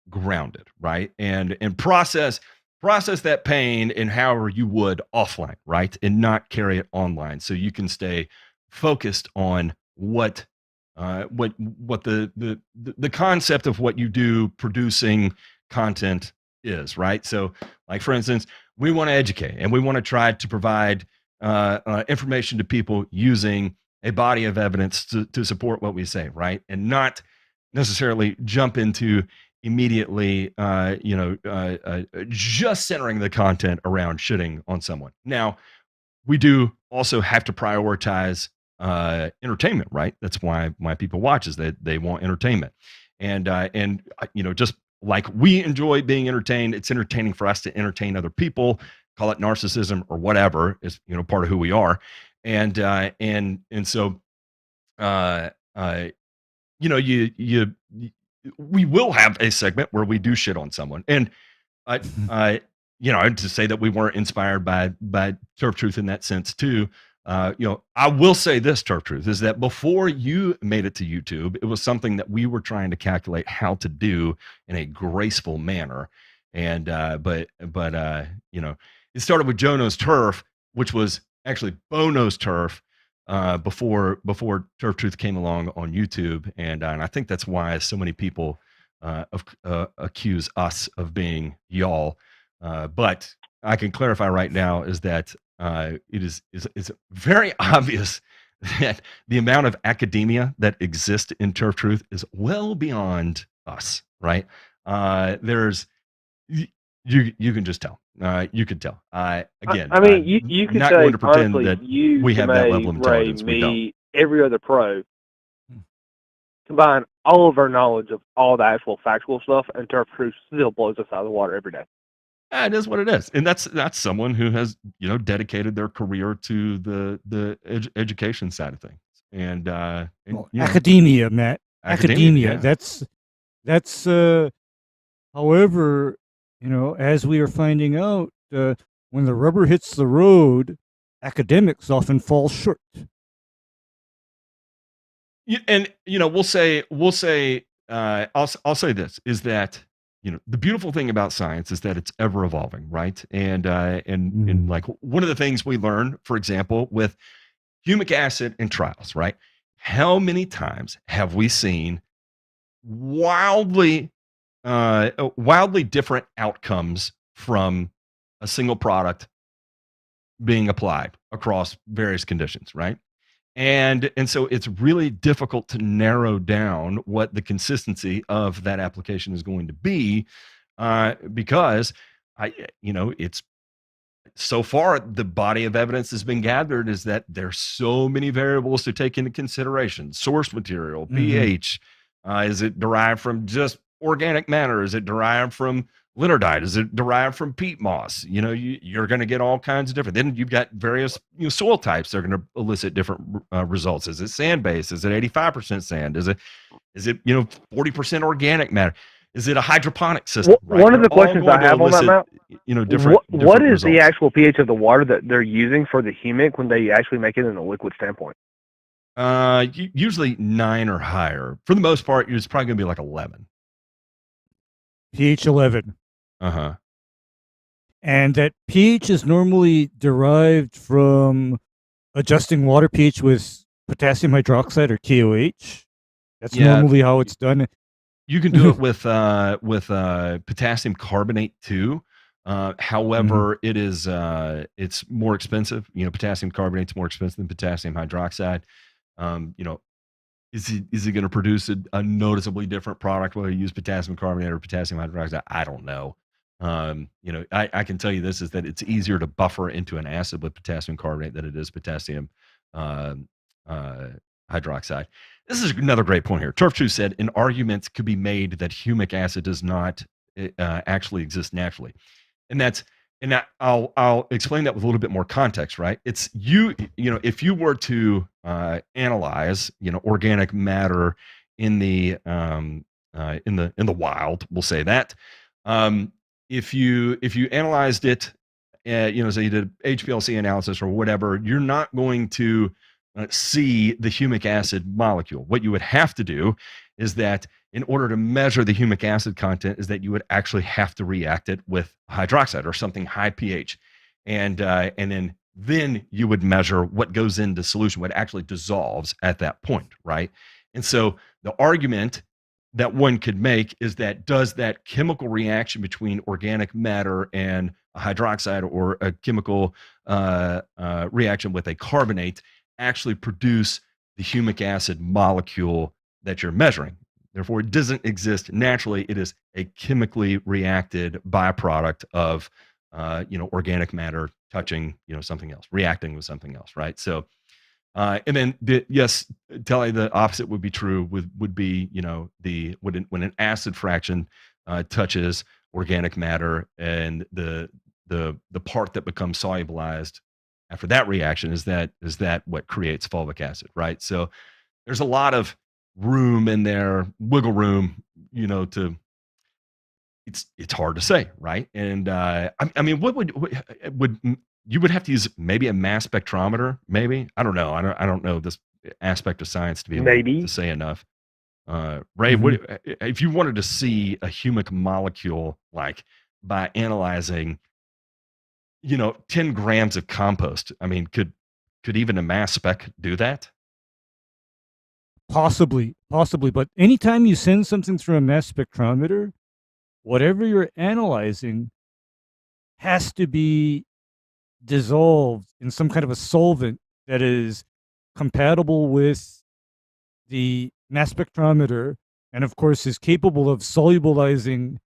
grounded, right? And process that pain in however you would offline, right? And not carry it online, so you can stay focused on what the concept of what you do, producing content, is, right? So, like, for instance, we want to educate, and we want to try to provide information to people using a body of evidence to support what we say, right? And not necessarily jump into immediately, just centering the content around shitting on someone. Now, we do also have to prioritize entertainment, right? That's why people watch, is that they want entertainment, and just like we enjoy being entertained, it's entertaining for us to entertain other people. Call it narcissism or whatever, is part of who we are, and so you know, we will have a segment where we do shit on someone, and I you know, to say that we weren't inspired by Turf Truth in that sense too. You know, I will say this, Turf Truth, is that before you made it to YouTube, it was something that we were trying to calculate how to do in a graceful manner. And but you know, it started with Joe Knows Turf, which was actually Bo Knows Turf before Turf Truth came along on YouTube, and I think that's why so many people accuse us of being y'all. But I can clarify right now is that it's very obvious that the amount of academia that exists in Turf Truth is well beyond us, right? There's you can just tell. You can tell. Again, I mean, you could not say going to pretend honestly, that you, we have that level of Ray, intelligence. We don't. me, every other pro, combine all of our knowledge of all the actual factual stuff, and Turf Truth still blows us out of the water every day. It is what it is, and that's someone who has, you know, dedicated their career to the education side of things, and Well, you know, academia, Matt. Academia. yeah. That's however, you know, as we are finding out, when the rubber hits the road, academics often fall short. And you know, we'll say I'll say this is that, you know, the beautiful thing about science is that it's ever evolving, right? And like one of the things we learn, for example, with humic acid in trials, right? How many times have we seen wildly different outcomes from a single product being applied across various conditions, right? And so it's really difficult to narrow down what the consistency of that application is going to be, because you know, it's so far the body of evidence has been gathered is that there's so many variables to take into consideration: source material, pH, is it derived from just organic matter? Is it derived from linardite? Is it derived from peat moss? You know, you're going to get all kinds of different. Then you've got various, you know, soil types that are going to elicit different results. Is it sand based? Is it 85% sand? Is it you know, 40% organic matter? Is it a hydroponic system? Right? One of the questions I have on that, Matt, you know, different. What is results. the actual pH of the water that they're using for the humic when they actually make it in a liquid standpoint? Usually 9 or higher. For the most part, it's probably going to be like 11. pH 11. Uh-huh. And that pH is normally derived from adjusting water pH with potassium hydroxide or KOH. That's normally how it's done. You can do it with potassium carbonate too. However, it is it's more expensive. You know, potassium carbonate's more expensive than potassium hydroxide. You know, is it going to produce a noticeably different product whether you use potassium carbonate or potassium hydroxide? I don't know. You know, I can tell you this is that it's easier to buffer into an acid with potassium carbonate than it is potassium hydroxide. This is another great point here. Turf Truth said an argument could be made that humic acid does not actually exist naturally, and I'll explain that with a little bit more context. Right? It's you know, if you were to analyze, you know, organic matter in the wild, we'll say that. If you analyzed it, you know, so you did HPLC analysis or whatever, you're not going to see the humic acid molecule. What you would have to do is that in order to measure the humic acid content is that you would actually have to react it with hydroxide or something high pH. And then you would measure what goes into solution, what actually dissolves at that point, right? And so the argument that one could make is that does that chemical reaction between organic matter and a hydroxide or a chemical reaction with a carbonate actually produce the humic acid molecule that you're measuring? Therefore, it doesn't exist naturally. It is a chemically reacted byproduct of you know, organic matter touching, you know, something else, reacting with something else, right? So and then yes, Telly, the opposite would be true. Would be, you know, when an acid fraction touches organic matter, and the part that becomes solubilized after that reaction is that what creates fulvic acid, right? So there's a lot of room in there, wiggle room, to it's hard to say, right? And I mean, what would you would have to use maybe a mass spectrometer, maybe? I don't know. I don't know this aspect of science to be able to Maybe. say enough. Ray, what if you wanted to see a humic molecule, like by analyzing, 10 grams of compost? I mean, could even a mass spec do that? Possibly. But anytime you send something through a mass spectrometer, whatever you're analyzing has to be dissolved in some kind of a solvent that is compatible with the mass spectrometer, and of course is capable of solubilizing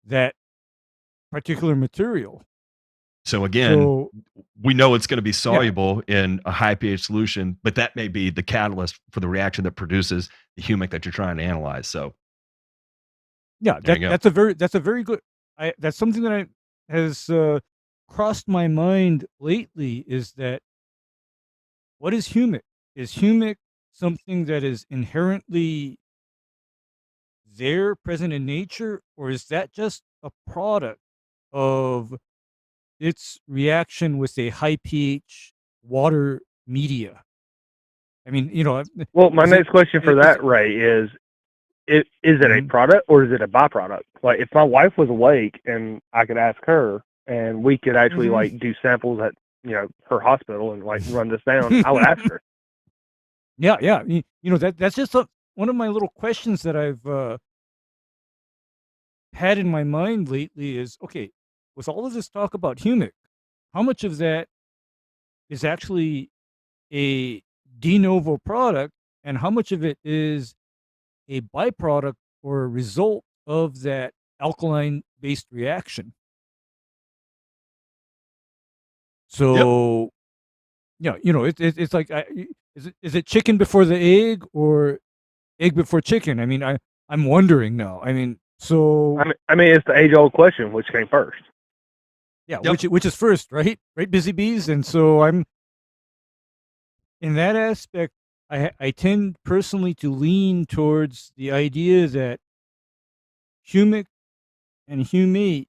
that particular material. So again, we know it's going to be soluble in a high pH solution, but that may be the catalyst for the reaction that produces the humic that you're trying to analyze. So yeah, that's a very good. That's something that has crossed my mind lately. Is that what is humic? Is humic something that is inherently there, present in nature, or is that just a product of its reaction with a high pH water media? I mean, Well, my next question for that, Ray, is it a product or is it a byproduct? Like, if my wife was awake and I could ask her and we could actually like do samples at her hospital and like run this down, I would ask her. Yeah. That's just one of my little questions that I've had in my mind lately is, okay, with all of this talk about humic, how much of that is actually a de novo product and how much of it is a byproduct or a result of that alkaline-based reaction? So, it's like, is it chicken before the egg or egg before chicken? I mean, I'm wondering now. I mean, so I mean, it's the age-old question: which came first? Yeah, which is first, right? Right, busy bees. And so I'm in that aspect. I tend personally to lean towards the idea that humic and humate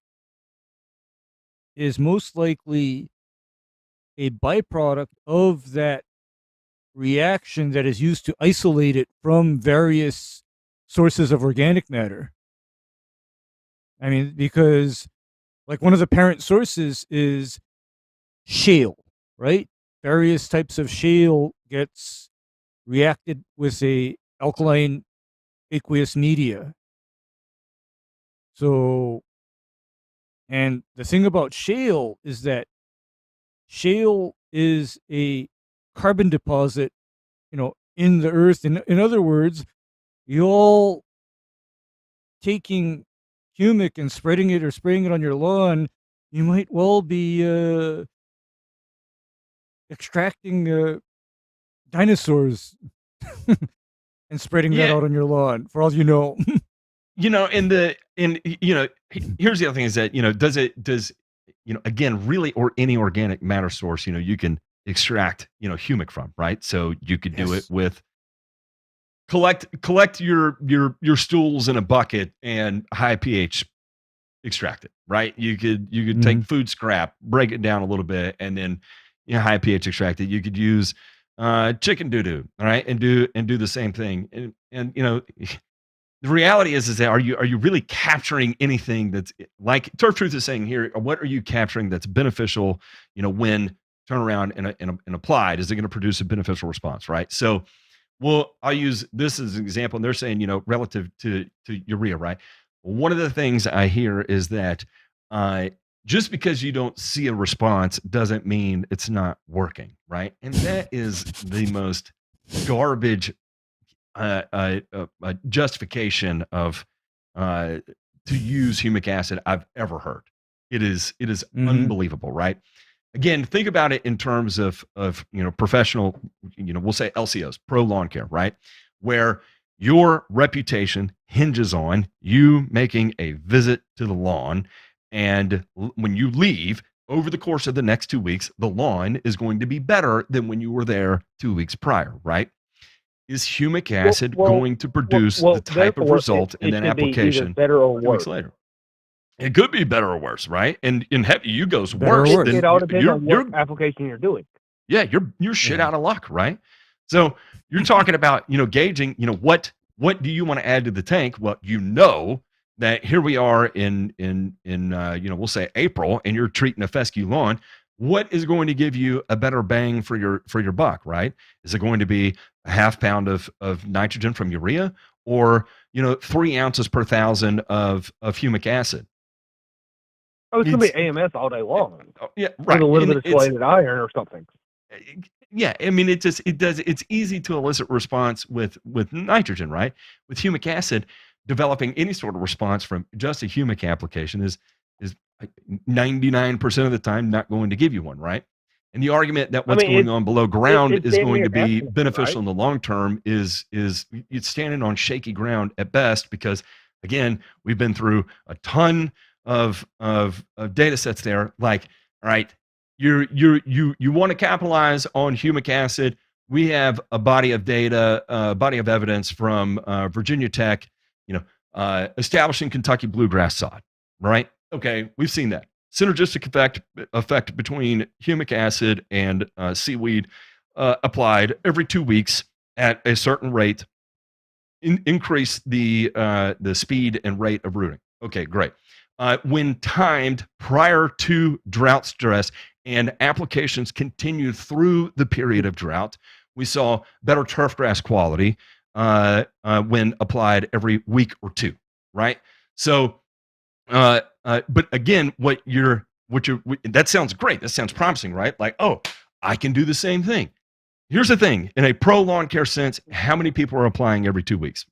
is most likely a byproduct of that reaction that is used to isolate it from various sources of organic matter. I mean, because like one of the parent sources is shale, right? Various types of shale gets reacted with a alkaline aqueous media. So, and the thing about shale is that shale is a carbon deposit, in the earth. In other words, you all taking humic and spreading it or spraying it on your lawn, you might well be extracting dinosaurs and spreading that out on your lawn, for all you know. Here's the other thing is that, again, really, or any organic matter source, you can extract, humic from, right? So you could do it with collect your stools in a bucket and high pH extract it, right? You could take food scrap, break it down a little bit, and then high pH extract it. You could use chicken doo-doo, all right, and do the same thing. And the reality is that are you really capturing anything that's like Turf Truth is saying here? What are you capturing that's beneficial? When turn around and applied, is it going to produce a beneficial response, right? So, well, I'll use this as an example. And they're saying, relative to urea, right? One of the things I hear is that just because you don't see a response doesn't mean it's not working, right? And that is the most garbage justification of to use humic acid I've ever heard. It is unbelievable, right? Again, think about it in terms of professional, we'll say LCOs, pro lawn care, right? Where your reputation hinges on you making a visit to the lawn, and when you leave over the course of the next 2 weeks, the lawn is going to be better than when you were there 2 weeks prior, right? is humic acid well, going to produce the type of therefore, result in that should be either application better or 2 weeks worse. later? It could be better or worse, right? And in heavy, you goes Better or worse. worse. Then It all depends on you're what application you're doing. yeah, you're shit Yeah. out of luck, right? So you're talking about, gauging, what do you want to add to the tank? Well, that here we are in we'll say April, and you're treating a fescue lawn. What is going to give you a better bang for your buck, right? Is it going to be a half pound of nitrogen from urea, or 3 ounces per 1,000 of humic acid? Oh, it's going to be AMS all day long. Yeah, right. With a little And bit of it's- slated iron or something. Yeah, I mean, it's easy to elicit response with nitrogen, right? With humic acid, developing any sort of response from just a humic application is 99% of the time not going to give you one, right? And the argument that what's going on below ground it's is damn going near to be accident, beneficial right? in the long term is it's standing on shaky ground at best, because again, we've been through a ton of data sets there. Like, all right, you want to capitalize on humic acid. We have a body of data, body of evidence from Virginia Tech, establishing Kentucky bluegrass sod, right? Okay, we've seen that synergistic effect between humic acid and seaweed applied every 2 weeks at a certain rate, increase the speed and rate of rooting. Okay, great. When timed prior to drought stress and applications continued through the period of drought, we saw better turf grass quality when applied every week or two, right? So, but again, that sounds great. That sounds promising, right? Like, oh, I can do the same thing. Here's the thing: in a pro lawn care sense, how many people are applying every 2 weeks?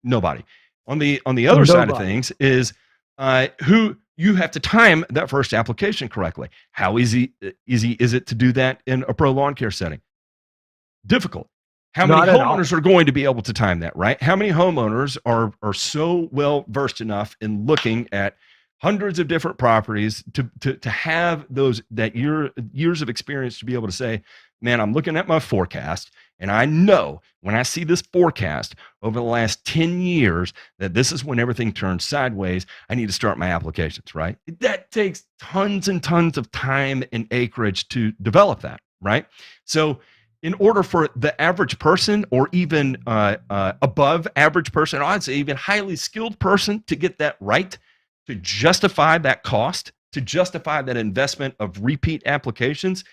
Nobody. On the other side of things is who you have to time that first application correctly. How easy is it to do that in a pro lawn care setting? Difficult. How many homeowners are going to be able to time that, right? How many homeowners are so well versed enough in looking at hundreds of different properties to have years of experience to be able to say, man, I'm looking at my forecast, and I know when I see this forecast over the last 10 years that this is when everything turns sideways, I need to start my applications, right? That takes tons and tons of time and acreage to develop that, right? So in order for the average person, or even above average person, I'd say even highly skilled person, to get that right, to justify that cost, to justify that investment of repeat applications,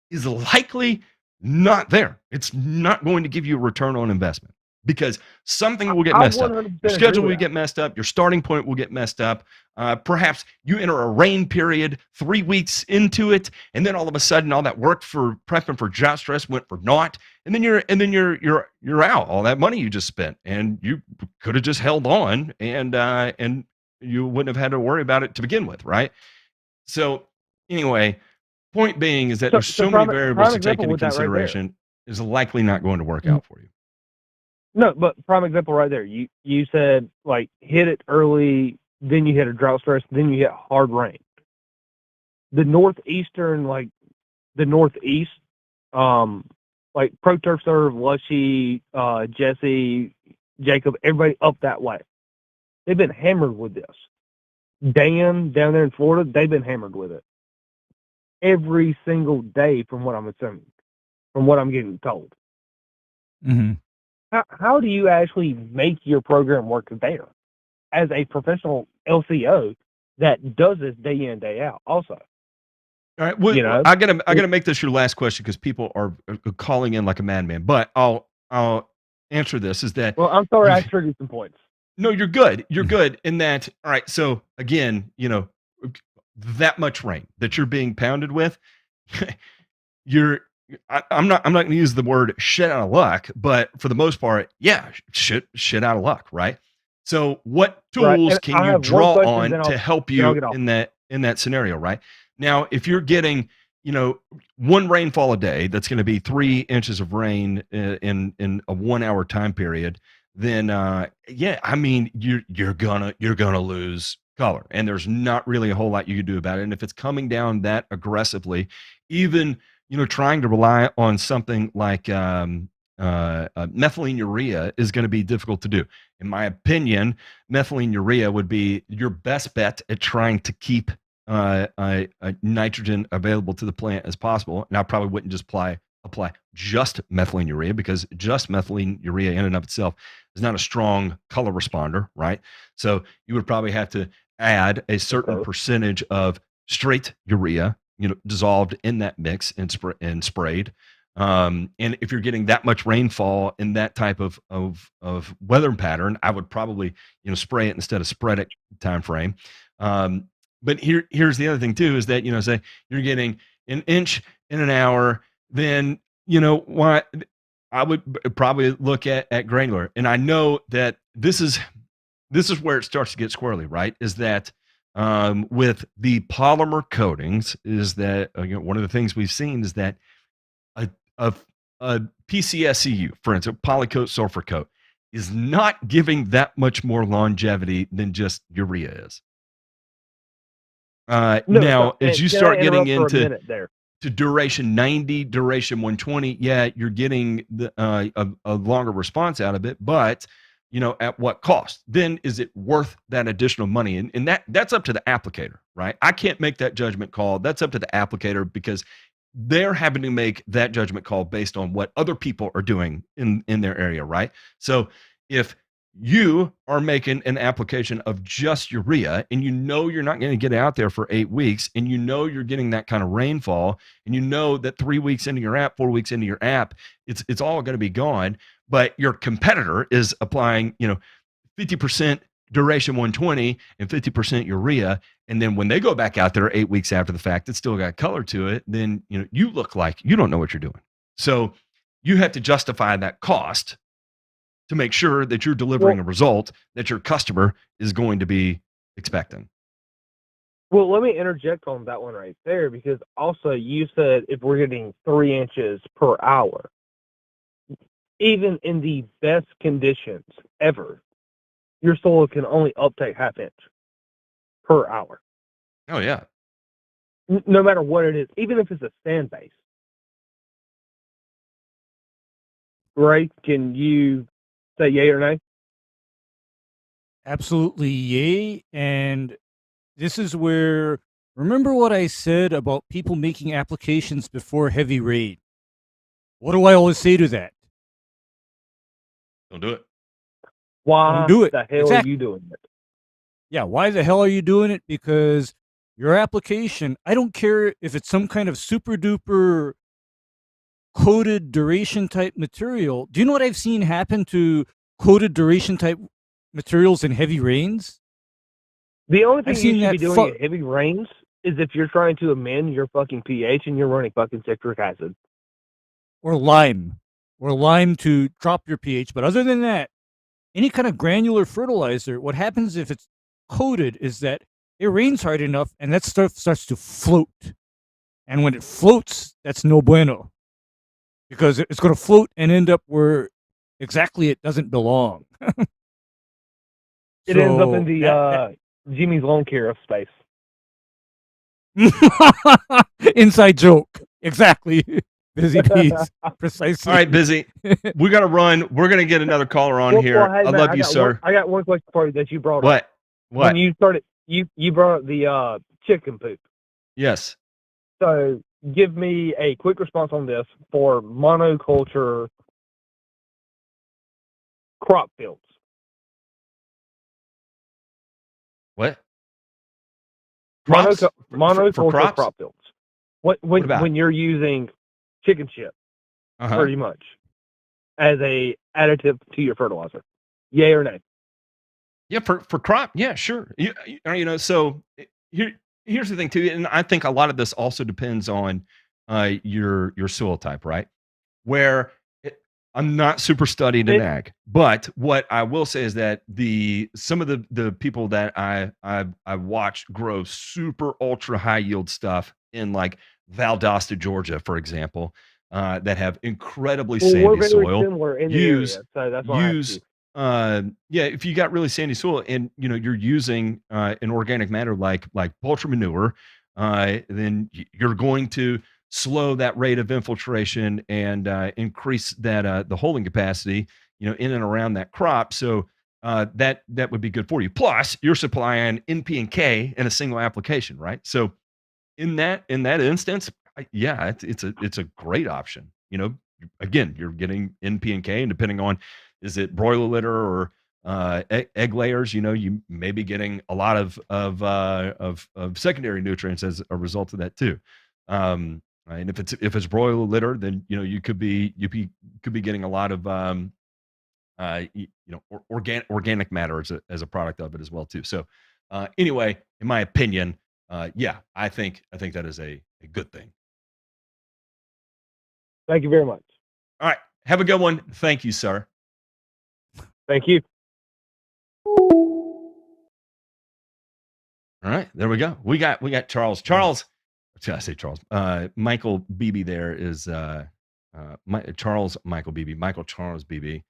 is likely not there. It's not going to give you a return on investment, because something will get messed up. Your schedule will get messed up. Your starting point will get messed up. Perhaps you enter a rain period 3 weeks into it, and then all of a sudden, all that work for prepping for drought stress went for naught, and then you're out. All that money you just spent, and you could have just held on, and you wouldn't have had to worry about it to begin with, right? So anyway, point being is that there's so many variables to take into consideration, is likely not going to work out for you. No, but prime example right there. You said, like, hit it early, then you hit a drought stress, then you hit hard rain. The Northeast, like ProTurf Serve, Lushy, Jesse, Jacob, everybody up that way, they've been hammered with this. Dan down there in Florida, they've been hammered with it every single day, from what I'm assuming, from what I'm getting told. Mm-hmm. How do you actually make your program work there as a professional LCO that does this day in, day out also? All right. Well, I gotta make this your last question, because people are calling in like a madman. But I'll answer this. Is that, well, I'm sorry I triggered some points. No, you're good. You're good in that. All right. So again, that much rain that you're being pounded with, I'm not going to use the word shit out of luck, but for the most part, yeah, shit out of luck, right? So what tools can you draw on to help you in that scenario, right? Now, if you're getting, one rainfall a day, that's going to be 3 inches of rain in a 1 hour time period, then yeah, I mean, you're gonna lose color, and there's not really a whole lot you can do about it. And if it's coming down that aggressively, even trying to rely on something like methylene urea is going to be difficult to do. In my opinion, methylene urea would be your best bet at trying to keep nitrogen available to the plant as possible. And I probably wouldn't just apply just methylene urea, because just methylene urea in and of itself is not a strong color responder, right? So you would probably have to add a certain percentage of straight urea, dissolved in that mix and sprayed. And if you're getting that much rainfall in that type of weather pattern, I would probably spray it instead of spread it time frame. But here's the other thing too, is that say you're getting an inch in an hour, then why I would probably look at granular. And I know that this is where it starts to get squirrely, right? Is that with the polymer coatings, is that one of the things we've seen is that a PCSCU, for instance, polycoat sulfur coat, is not giving that much more longevity than just urea is. Now, as you start getting into duration 90, duration 120, yeah, you're getting a longer response out of it, but at what cost? Then is it worth that additional money? And that's up to the applicator, right? I can't make that judgment call. That's up to the applicator, because they're having to make that judgment call based on what other people are doing in their area, right? So if you are making an application of just urea, and you're not going to get out there for 8 weeks, and you're getting that kind of rainfall, and that 3 weeks into your app, 4 weeks into your app, it's all going to be gone. But your competitor is applying 50% duration 120 and 50% urea, and then when they go back out there 8 weeks after the fact, it's still got color to it, then you look like you don't know what you're doing. So you have to justify that cost to make sure that you're delivering a result that your customer is going to be expecting. Well, let me interject on that one right there, because also you said if we're getting 3 inches per hour, even in the best conditions ever, your soil can only uptake ½ inch per hour. Oh, yeah. No matter what it is, even if it's a sand base. Right? Can you say yay or nay? Absolutely yay. And this is where, remember what I said about people making applications before heavy rain? What do I always say to that? Don't do it. Why Don't do it. the hell are you doing it? Yeah, why the hell are you doing it? Because your application, I don't care if it's some kind of super duper coated duration type material. Do you know what I've seen happen to coated duration type materials in heavy rains? The only thing you should be doing in heavy rains is if you're trying to amend your fucking pH and you're running fucking citric acid. Or lime to drop your pH. But other than that, any kind of granular fertilizer, what happens if it's coated is that it rains hard enough and that stuff starts to float. And when it floats, that's no bueno. Because it's going to float and end up where exactly it doesn't belong. It ends up in the Jimmy's Lawn Care of space. Inside joke. Exactly. Busy Pete's. Precisely. All right, Busy. We got to run. We're going to get another caller on here. Well, hey, I love you, sir. I got one question for you that you brought up. What? When you started, you brought up the chicken poop. Yes. So give me a quick response on this for monoculture crop fields. What? Monoculture crop fields. When you're using chicken shit, pretty much, as a additive to your fertilizer, yay or nay? Yeah, for crop, yeah, sure. So here's the thing too, and I think a lot of this also depends on your soil type, right? Where I'm not super studied in ag, but what I will say is that some of the people that I watched grow super ultra high yield stuff in like Valdosta, Georgia, for example, that have incredibly sandy soil. Similar in the area, so that's why if you got really sandy soil and you're using an organic matter like poultry manure, then you're going to slow that rate of infiltration and increase that the holding capacity, in and around that crop. So that would be good for you. Plus, you're supplying NP and K in a single application, right? So in that instance, yeah, it's a great option. Again, you're getting NP and K, and depending on is it broiler litter or egg layers, you may be getting a lot of secondary nutrients as a result of that too. And if it's broiler litter, then you could be getting a lot of organic matter as a product of it as well too. So anyway, in my opinion, yeah, I think that is a good thing. Thank you very much. All right, have a good one. Thank you, sir. Thank you. All right, there we go. We got Charles. Charles, I say Charles. Michael Beebe there is Charles Michael Beebe. Michael Charles Beebe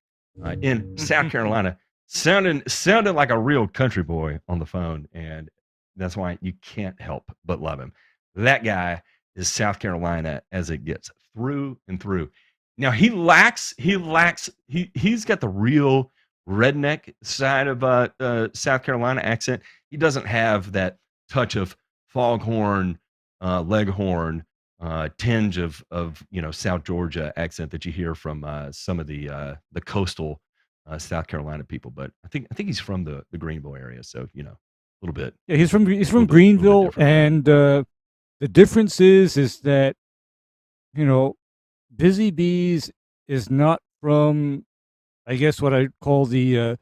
in South Carolina. Sounded like a real country boy on the phone, and that's why you can't help but love him. That guy is South Carolina as it gets, through and through. Now he's got the real redneck side of South Carolina accent. He doesn't have that touch of foghorn, leghorn, tinge of South Georgia accent that you hear from some of the coastal South Carolina people. But I think he's from the Greenville area, so a little bit. Yeah, he's from Greenville, and the difference is that Busy Bees is not from, I guess, what I call the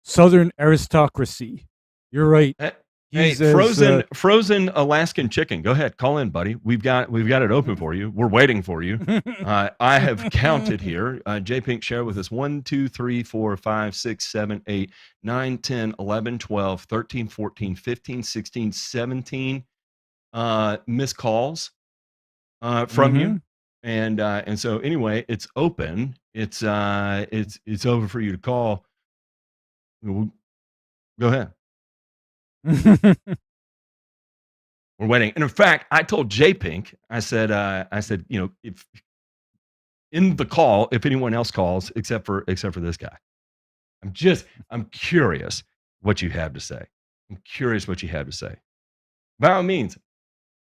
Southern aristocracy. You're right. Hey, frozen Alaskan chicken. Go ahead, call in, buddy. We've got it open for you. We're waiting for you. I have counted here. J Pink shared with us 1, 2, 3, 4, 5, 6, 7, 8, 9, 10, 11, 12, 13, 14, 15, 16, 17 missed calls from you. And so anyway, it's open. It's over for you to call. Go ahead. We're waiting. And in fact, I told J Pink, I said, if in the call, if anyone else calls, except for this guy, I'm curious what you have to say. By all means,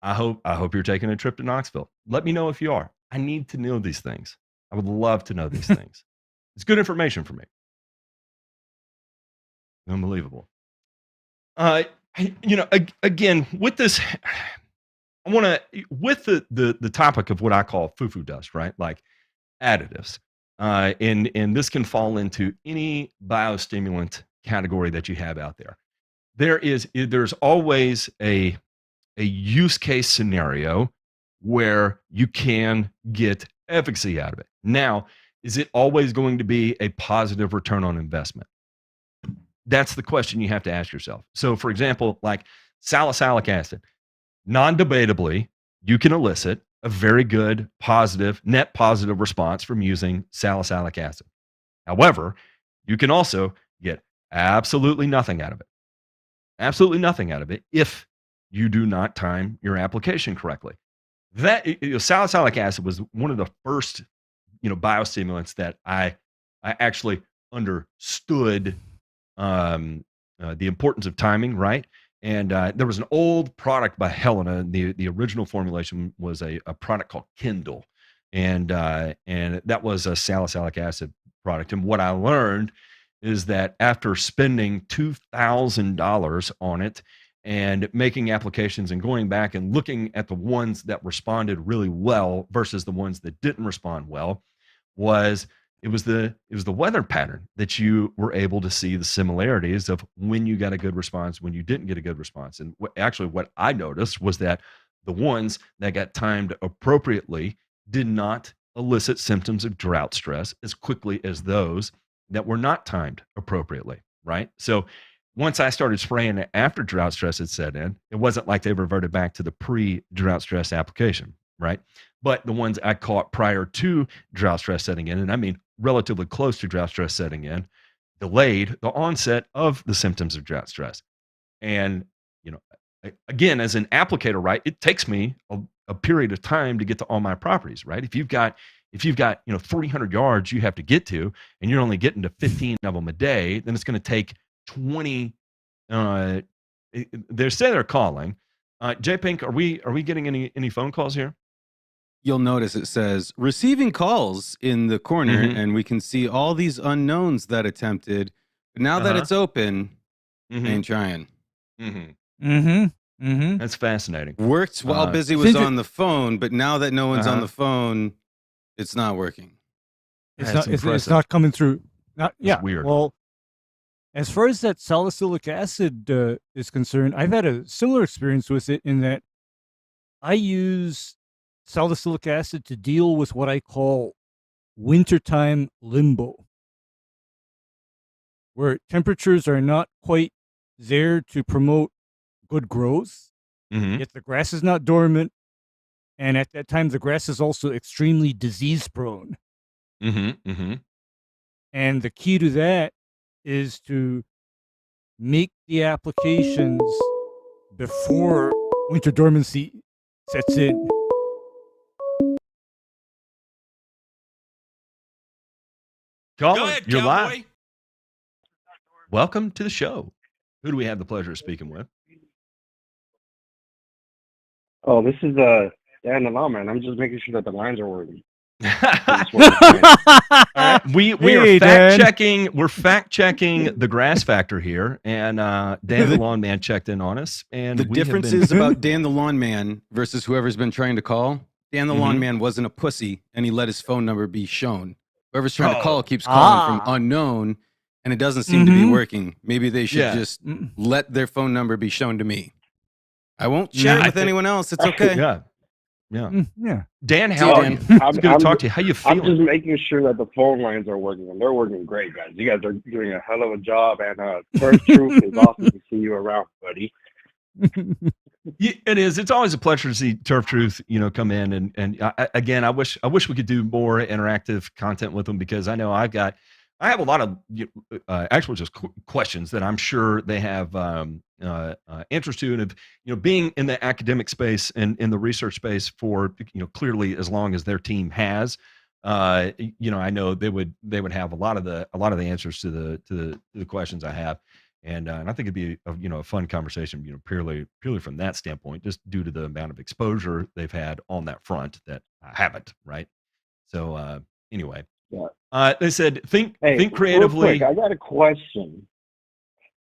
I hope you're taking a trip to Knoxville. Let me know if you are. I need to know these things. I would love to know these things. It's good information for me. Unbelievable. Again, with this, I want to, with the topic of what I call foo-foo dust, right? Like additives. And this can fall into any biostimulant category that you have out there. There's always a use case scenario where you can get efficacy out of it. Now, is it always going to be a positive return on investment? That's the question you have to ask yourself. So, for example, like salicylic acid, non-debatably, you can elicit a very good net positive response from using salicylic acid. However, you can also get absolutely nothing out of it if you do not time your application correctly. Salicylic acid was one of the first biostimulants that I actually understood the importance of timing, right? And there was an old product by Helena. The original formulation was a product called Kindle, and that was a salicylic acid product. And what I learned is that after spending $2,000 on it and making applications and going back and looking at the ones that responded really well versus the ones that didn't respond well, it was the weather pattern that you were able to see the similarities of when you got a good response, when you didn't get a good response. And what I noticed was that the ones that got timed appropriately did not elicit symptoms of drought stress as quickly as those that were not timed appropriately, right? So once I started spraying it after drought stress had set in, it wasn't like they reverted back to the pre-drought stress application, right? But the ones I caught prior to drought stress setting in, and I mean relatively close to drought stress setting in, delayed the onset of the symptoms of drought stress. And, again, as an applicator, right, it takes me a period of time to get to all my properties, right? If you've got 300 yards you have to get to, and you're only getting to 15 of them a day, then it's going to take 20. They say they're calling. J Pink, are we getting any phone calls here? You'll notice it says receiving calls in the corner, and we can see all these unknowns that attempted. But now that it's open, ain't trying. That's fascinating. Worked while Busy was on the phone, but now that no one's on the phone, it's not working. It's not coming through. It's weird. Well, as far as that salicylic acid is concerned, I've had a similar experience with it in that I use salicylic acid to deal with what I call wintertime limbo, where temperatures are not quite there to promote good growth, yet the grass is not dormant, and at that time the grass is also extremely disease prone. And the key to that is to make the applications before winter dormancy sets in. Caller, Go ahead, you're cowboy. live. Welcome to the show. Who do we have the pleasure of speaking with? Oh, this is Dan the Lawman. I'm just making sure that the lines are working. We are fact checking. We're fact checking the grass factor here, and Dan the Lawn Man checked in on us. And the difference is about Dan the Lawn Man versus whoever's been trying to call. Dan the Lawn Man wasn't a pussy, and he let his phone number be shown. Whoever's trying to call keeps calling from unknown, and it doesn't seem to be working. Maybe they should just let their phone number be shown to me. I won't share it with anyone else. It's okay. Yeah. Dan, how are you? It's good to talk to you. How you feeling? I'm just making sure that the phone lines are working, and they're working great, guys. You guys are doing a hell of a job, and Turf Truth is awesome to see you around, buddy. It is. It's always a pleasure to see Turf Truth, come in, and again, I wish we could do more interactive content with them, because I know I have a lot of actual just questions that I'm sure they have answers to, and being in the academic space and in the research space for clearly as long as their team has, I know they would have a lot of the answers to the questions I have, and I think it'd be a fun conversation, purely from that standpoint, just due to the amount of exposure they've had on that front that I haven't, right? So anyway. Yeah. They said, think creatively. Real quick, I got a question.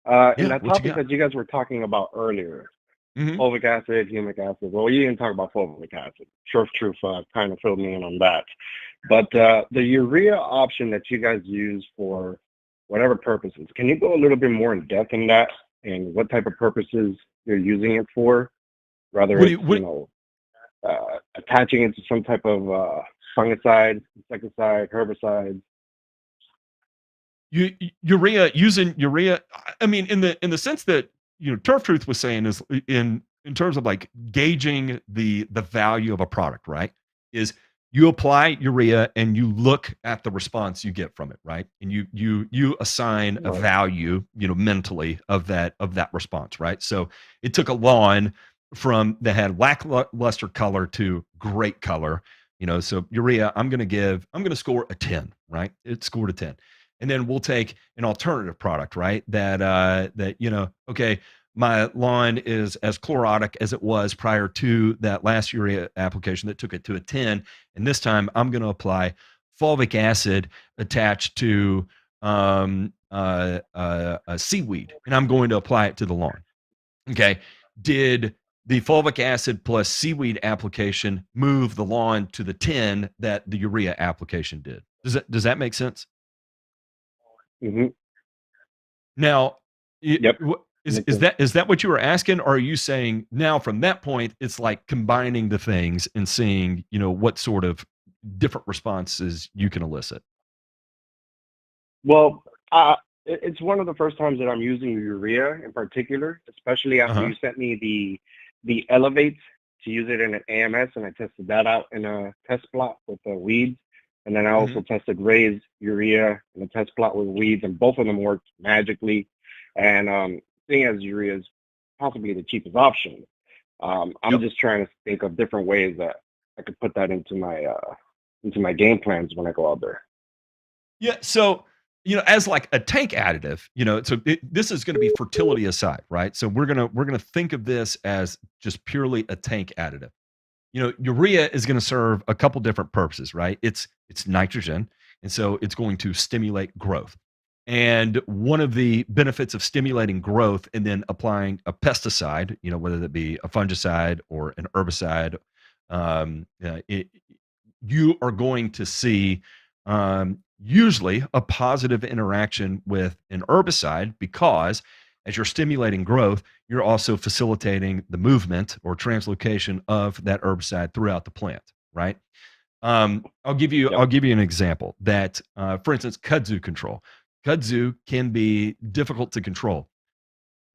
In that topic that you guys were talking about earlier, fulvic acid, humic acid. Well, you didn't talk about fulvic acid. Turf Truth kind of filled me in on that. But the urea option that you guys use for whatever purposes, can you go a little bit more in depth in that and what type of purposes you're using it for? Rather, attaching it to some type of fungicide, insecticide, herbicide. Using urea. I mean, in the sense that Turf Truth was saying is in terms of like gauging the value of a product, right? Is you apply urea and you look at the response you get from it, right? And you assign a value, mentally of that response, right? So it took a lawn from that had lackluster color to great color. So urea, I'm going to score a 10, right? It scored a 10. And then we'll take an alternative product, right? That okay, my lawn is as chlorotic as it was prior to that last urea application that took it to a 10. And this time I'm going to apply fulvic acid attached to a seaweed, and I'm going to apply it to the lawn. Okay. Did the fulvic acid plus seaweed application move the lawn to the 10 that the urea application did? Does that make sense? Now, is that what you were asking, or are you saying now from that point it's like combining the things and seeing what sort of different responses you can elicit? Well, it's one of the first times that I'm using urea in particular, especially after you sent me the Elevate to use it in an AMS, and I tested that out in a test plot with the weeds. And then I also tested raised urea in a test plot with weeds, and both of them worked magically. And seeing as urea is possibly the cheapest option, I'm just trying to think of different ways that I could put that into my game plans when I go out there. Yeah. So, as like a tank additive, this is going to be fertility aside, right? So we're gonna think of this as just purely a tank additive. Urea is going to serve a couple different purposes, right? It's nitrogen, and so it's going to stimulate growth. And one of the benefits of stimulating growth and then applying a pesticide, whether that be a fungicide or an herbicide, um, uh, it, you are going to see usually a positive interaction with an herbicide because as you're stimulating growth, you're also facilitating the movement or translocation of that herbicide throughout the plant, right? I'll give you an example that, for instance, kudzu control. Kudzu can be difficult to control.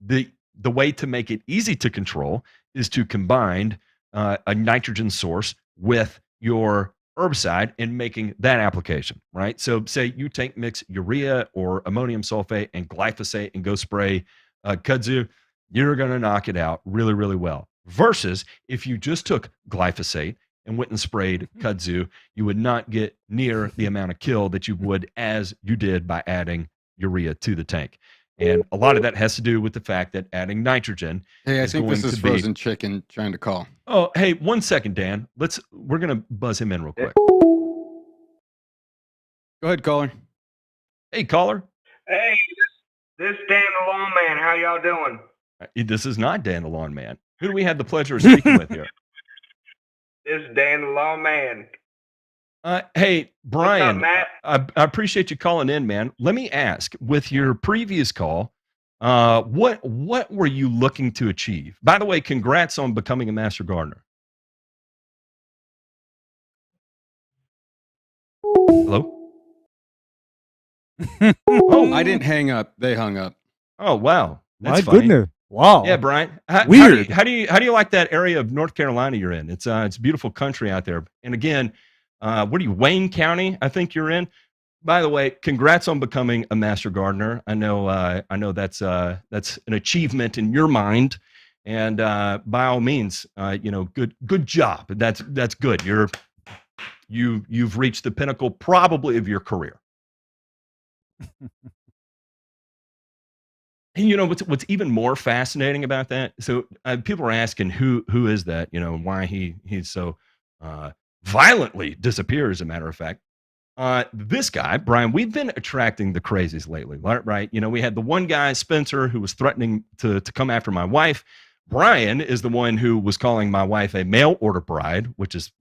The way to make it easy to control is to combine a nitrogen source with your herbicide and making that application, right? So say you mix urea or ammonium sulfate and glyphosate and go spray kudzu, you're going to knock it out really, really well. Versus if you just took glyphosate and went and sprayed kudzu, you would not get near the amount of kill that you would as you did by adding urea to the tank. And a lot of that has to do with the fact that adding nitrogen. Hey, I think this is Frozen Chicken trying to call. Oh, hey, 1 second, Dan. We're gonna buzz him in real quick. Go ahead, caller. Hey, caller. Hey, this is Dan the Lawn Man. How y'all doing? This is not Dan the Lawn Man. Who do we have the pleasure of speaking with here? This is Dan the Lawn Man. Hey, Brian, What's up, Matt? I appreciate you calling in, man. Let me ask, with your previous call, what were you looking to achieve? By the way, congrats on becoming a master gardener. Hello? Oh, I didn't hang up. They hung up. Oh, wow. That's My funny. goodness. Wow. Yeah, Brian. Weird. How do you like that area of North Carolina you're in? It's beautiful country out there. And again, what are you, Wayne County? I think you're in. By the way, congrats on becoming a master gardener. I know that's an achievement in your mind, and by all means, good job. That's good. You've reached the pinnacle probably of your career. And what's even more fascinating about that? So people are asking who is that? Why he's so violently disappears. As a matter of fact, this guy Brian, we've been attracting the crazies lately, right? We had the one guy Spencer who was threatening to come after my wife. Brian is the one who was calling my wife a mail order bride, which is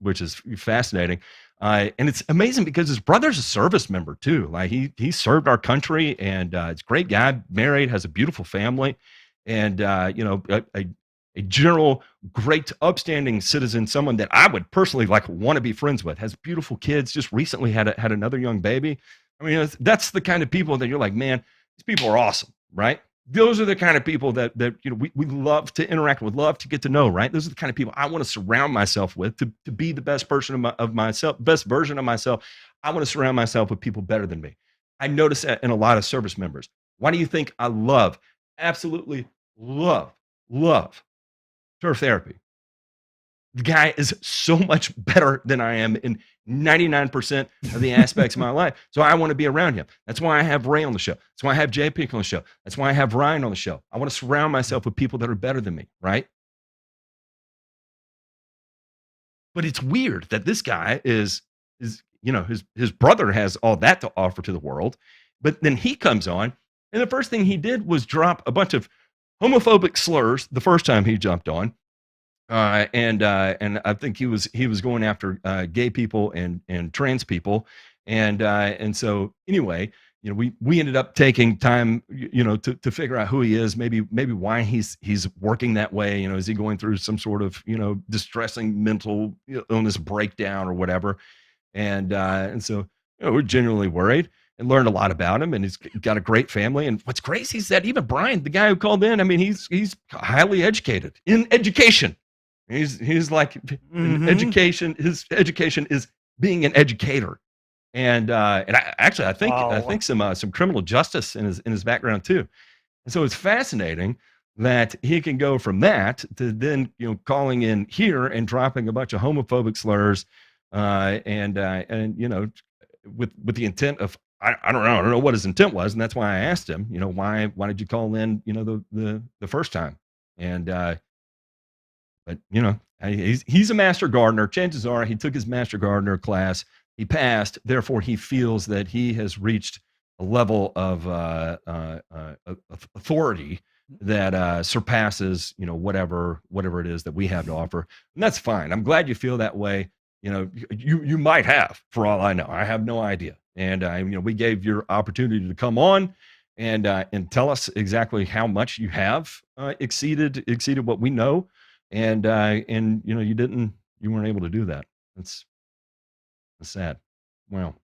fascinating. And it's amazing because his brother's a service member too. Like he served our country, and it's a great guy, married, has a beautiful family, and a general great upstanding citizen, someone that I would personally want to be friends with, has beautiful kids, just recently had another young baby. I mean, that's the kind of people that you're like, man, these people are awesome, right? Those are the kind of people that we love to interact with, love to get to know, right? Those are the kind of people I want to surround myself with to be the best person of myself, best version of myself. I want to surround myself with people better than me. I notice that in a lot of service members. Why do you think I absolutely love turf therapy? The guy is so much better than I am in 99% of the aspects of my life. So I want to be around him. That's why I have Ray on the show. That's why I have JP on the show. That's why I have Ryan on the show. I want to surround myself with people that are better than me, right? But it's weird that this guy is his brother has all that to offer to the world. But then he comes on, and the first thing he did was drop a bunch of homophobic slurs the first time he jumped on. And I think he was going after gay people and trans people, and so anyway, we ended up taking time, to figure out who he is, maybe why he's working that way. Is he going through some sort of distressing mental illness breakdown or whatever, and so we're genuinely worried and learned a lot about him, and he's got a great family. And what's crazy is that even Brian, the guy who called in, I mean, he's highly educated in education. He's like in education. His education is being an educator, and I think some criminal justice in his background too. And so it's fascinating that he can go from that to then, calling in here and dropping a bunch of homophobic slurs, and with the intent of, I don't know what his intent was, and that's why I asked him, why did you call in, the first time, and but he's a master gardener. Chances are he took his master gardener class, he passed, therefore he feels that he has reached a level of authority that surpasses whatever it is that we have to offer, and that's fine. I'm glad you feel that way. You might have, for all I know. I have no idea. And we gave your opportunity to come on and tell us exactly how much you have exceeded what we know, and you weren't able to do that. That's sad. Well,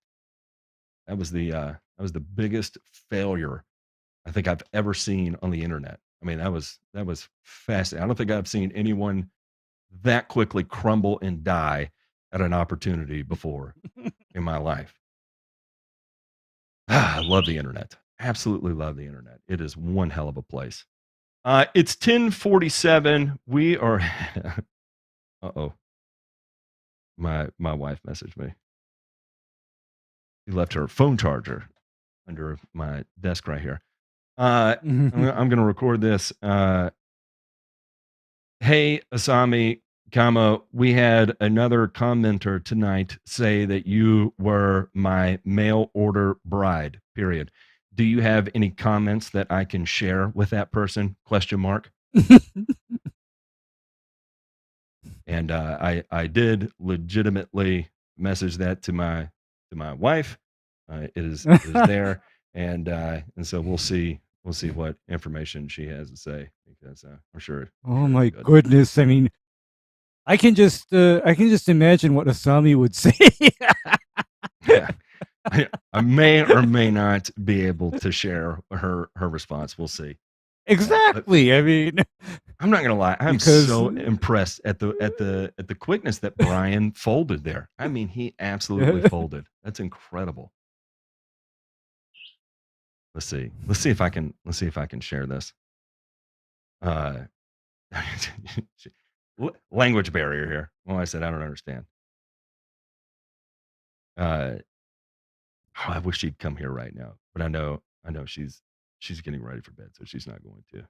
that was the biggest failure I think I've ever seen on the internet. I mean, that was fascinating. I don't think I've seen anyone that quickly crumble and die at an opportunity before in my life. I love the internet. Absolutely love the internet. It is one hell of a place. It's 10:47. We are. Uh-oh. My wife messaged me. She left her phone charger under my desk right here. I'm going to record this. Hey, Asami, we had another commenter tonight say that you were my mail order bride, period. Do you have any comments that I can share with that person? ? And I did legitimately message that to my wife. It is there, and so we'll see what information she has to say, because I'm sure. Oh my goodness! I mean, I can just imagine what Asami would say. Yeah. I may or may not be able to share her response. We'll see. Exactly. I mean, I'm not gonna lie. I'm so impressed at the quickness that Brian folded there. I mean, he absolutely folded. That's incredible. Let's see if I can share this. Language barrier here. Well, I said I don't understand. I wish she'd come here right now, but I know she's getting ready for bed, so she's not going to.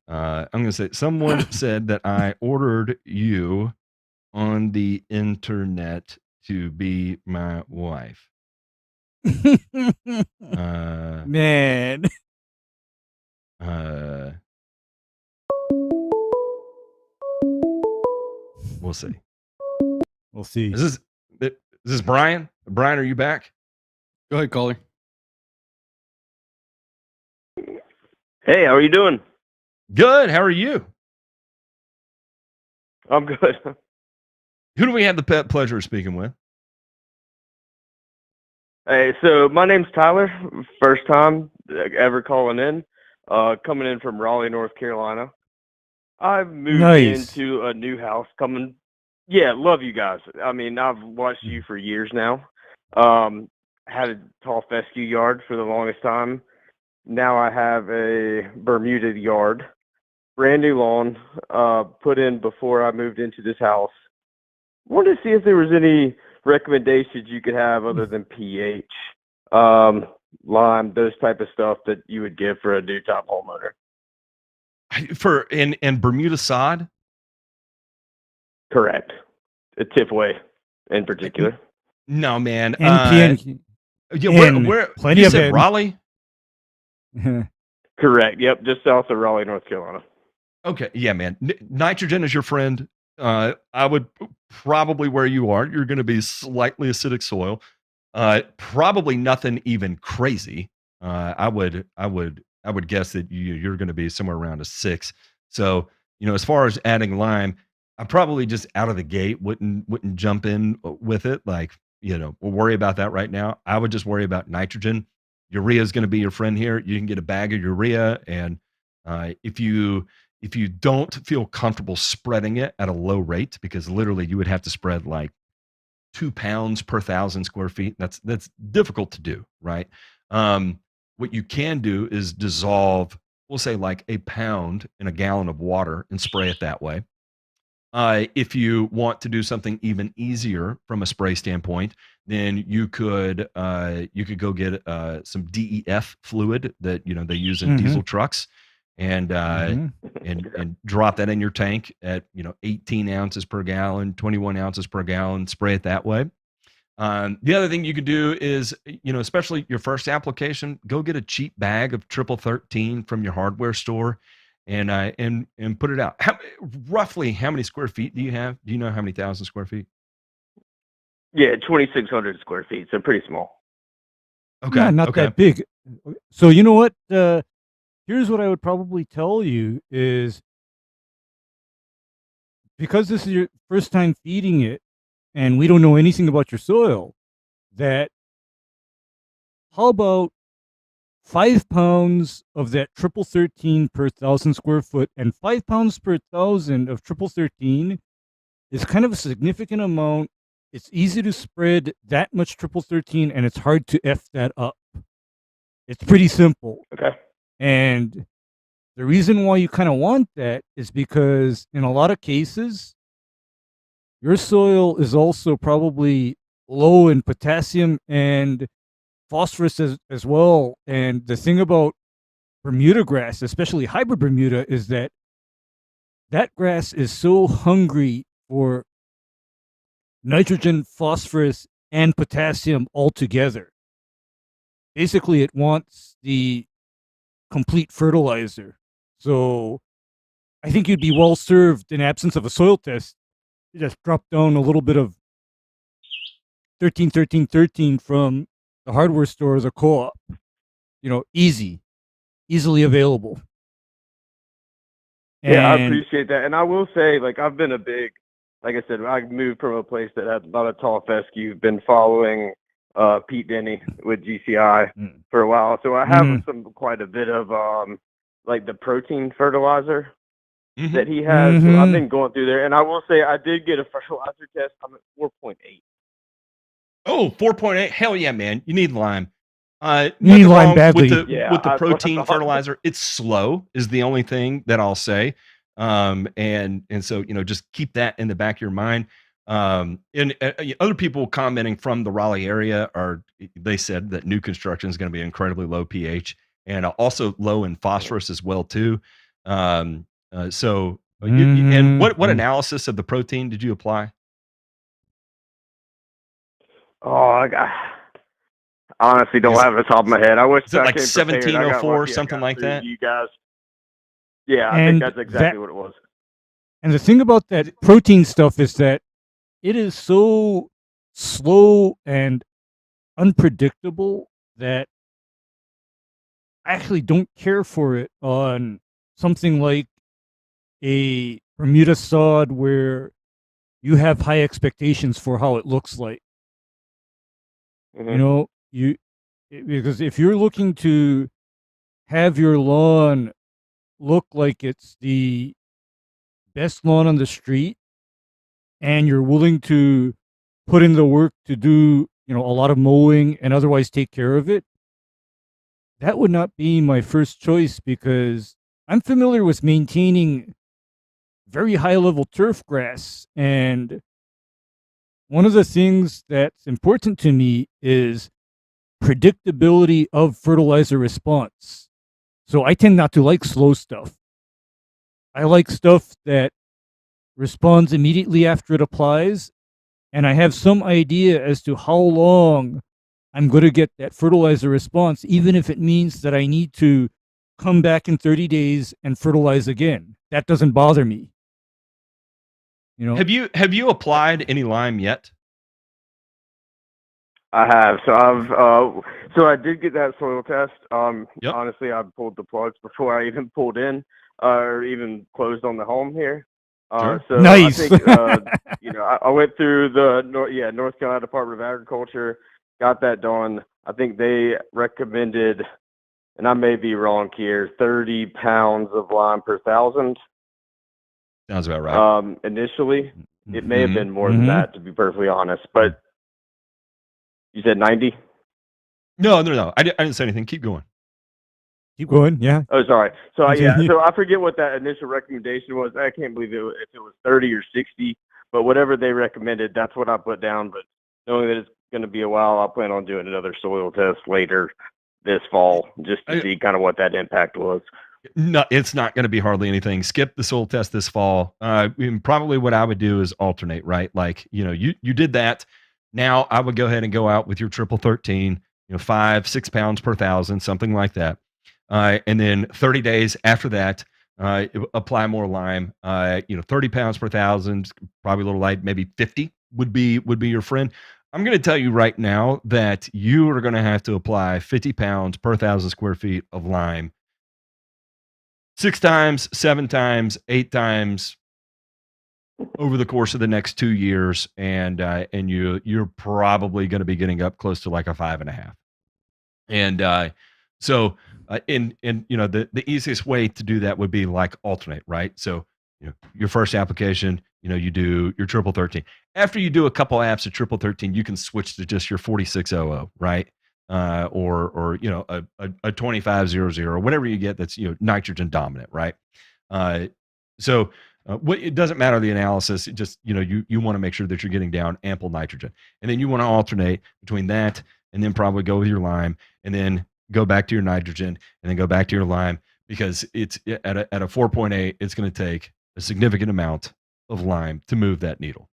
I'm going to say, someone said that I ordered you on the internet to be my wife. Man. We'll see. We'll see. Is this Brian? Brian, are you back? Go ahead, caller. Hey, how are you doing? Good. How are you? I'm good. Who do we have the pleasure of speaking with? Hey, so my name's Tyler. First time ever calling in. Coming in from Raleigh, North Carolina. I've moved into a new house coming. Yeah, love you guys. I mean, I've watched you for years now. Had a tall fescue yard for the longest time. Now I have a Bermuda yard. Brand new lawn, put in before I moved into this house. Wanted to see if there was any recommendations you could have other than pH, lime, those type of stuff that you would give for a new top homeowner. For in Bermuda sod? Correct. A Tipway in particular. No, man. And where plenty you of said it. Raleigh? Correct. Yep, just south of Raleigh, North Carolina. Okay. Yeah, man. Nitrogen is your friend. I would probably, where you are, you're going to be slightly acidic soil. Probably nothing even crazy. I would guess that you're going to be somewhere around a 6. So, as far as adding lime, I probably just out of the gate wouldn't jump in with it. Like, we'll worry about that right now. I would just worry about nitrogen. Urea is going to be your friend here. You can get a bag of urea, and if you don't feel comfortable spreading it at a low rate, because literally you would have to spread like 2 pounds per 1,000 square feet. That's difficult to do, right? what you can do is dissolve, we'll say like a pound in a gallon of water and spray it that way. If you want to do something even easier from a spray standpoint, then you could go get some DEF fluid that they use in diesel trucks, and drop that in your tank at 18 ounces per gallon, 21 ounces per gallon. Spray it that way. The other thing you could do is, especially your first application, go get a cheap bag of triple 13 from your hardware store, and put it out. Roughly how many square feet do you have? Do you know how many thousand square feet? Yeah, 2,600 square feet, so pretty small. Okay, yeah, not that big. So you know what? Here's what I would probably tell you is, because this is your first time feeding it, and we don't know anything about your soil, that how about 5 pounds of that triple 13 per 1,000 square foot, and 5 pounds per 1,000 of triple 13 is kind of a significant amount. It's easy to spread that much triple 13, and it's hard to F that up. It's pretty simple. Okay. And the reason why you kind of want that is because in a lot of cases, your soil is also probably low in potassium and phosphorus as well. And the thing about Bermuda grass, especially hybrid Bermuda, is that grass is so hungry for nitrogen, phosphorus, and potassium all together. Basically, it wants the complete fertilizer. So I think you'd be well served, in absence of a soil test, to just drop down a little bit of 13, 13, 13 from the hardware store or the co-op. Easily available. Yeah, I appreciate that. And I will say, I've been like I said, I moved from a place that had a lot of tall fescue, been following Pete Denny with GCI for a while. So I have quite a bit of the protein fertilizer that he has. So I've been going through there. And I will say I did get a fertilizer test. I'm at 4.8. Oh, 4.8. Hell yeah, man. You need lime. You need lime badly. With the protein fertilizer, it's slow is the only thing that I'll say. And so, just keep that in the back of your mind. And other people commenting from the Raleigh area they said that new construction is going to be incredibly low pH and also low in phosphorus as well too. And what analysis of the protein did you apply? Oh, I honestly don't have it top of my head. I wish I like 1704, something like that. You guys. Yeah, I think that's exactly what it was. And the thing about that protein stuff is that it is so slow and unpredictable that I actually don't care for it on something like a Bermuda sod where you have high expectations for how it looks like. Because if you're looking to have your lawn look like it's the best lawn on the street, and you're willing to put in the work to do, a lot of mowing and otherwise take care of it, that would not be my first choice, because I'm familiar with maintaining very high level turf grass. And one of the things that's important to me is predictability of fertilizer response. So I tend not to like slow stuff. I like stuff that responds immediately after it applies, and I have some idea as to how long I'm going to get that fertilizer response, even if it means that I need to come back in 30 days and fertilize again. That doesn't bother me. Have you applied any lime yet? I have. So I did get that soil test. Honestly, I pulled the plugs before I even pulled in or even closed on the home here. Sure. So nice. I think, I went through the North Carolina Department of Agriculture, got that done. I think they recommended, and I may be wrong here, 30 pounds of lime per 1,000. Sounds about right. Initially, it may have been more than that, to be perfectly honest. But you said 90? No. I didn't say anything. Keep going. Keep going. Yeah. Oh, sorry. So Continue. so I forget what that initial recommendation was. I can't believe if it was 30 or 60, but whatever they recommended, that's what I put down. But knowing that it's going to be a while, I plan on doing another soil test later this fall just to see kind of what that impact was. No, it's not going to be hardly anything. Skip the soil test this fall. Probably what I would do is alternate, right? Like, you did that. Now I would go ahead and go out with your triple 13, 5-6 pounds per thousand, something like that. And then 30 days after that, apply more lime. 30 pounds per thousand, probably a little light, maybe 50 would be your friend. I'm going to tell you right now that you are going to have to apply 50 pounds per 1,000 square feet of lime 6 times, 7 times, 8 times over the course of the next 2 years, and you're probably going to be getting up close to like a 5.5. And so the easiest way to do that would be like alternate, right? So your first application, you do your triple 13. After you do a couple apps of triple 13, you can switch to just your 4600, right? Or a 2500 or whatever you get that's nitrogen dominant, right? It doesn't matter the analysis. It just you want to make sure that you're getting down ample nitrogen, and then you want to alternate between that and then probably go with your lime, and then go back to your nitrogen, and then go back to your lime, because it's at a 4.8. It's going to take a significant amount of lime to move that needle.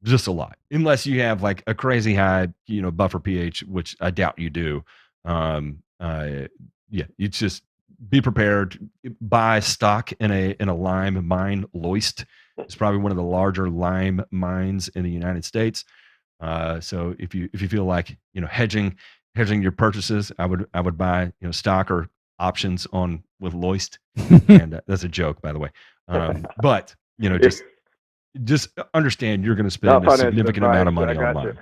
Just a lot, unless you have like a crazy high, buffer pH, which I doubt you do. You just be prepared. Buy stock in a lime mine. Loist is probably one of the larger lime mines in the United States. So if you feel like hedging your purchases, I would buy stock or options on with Loist, and that's a joke, by the way. But just understand you're going to spend a significant amount of money on lime.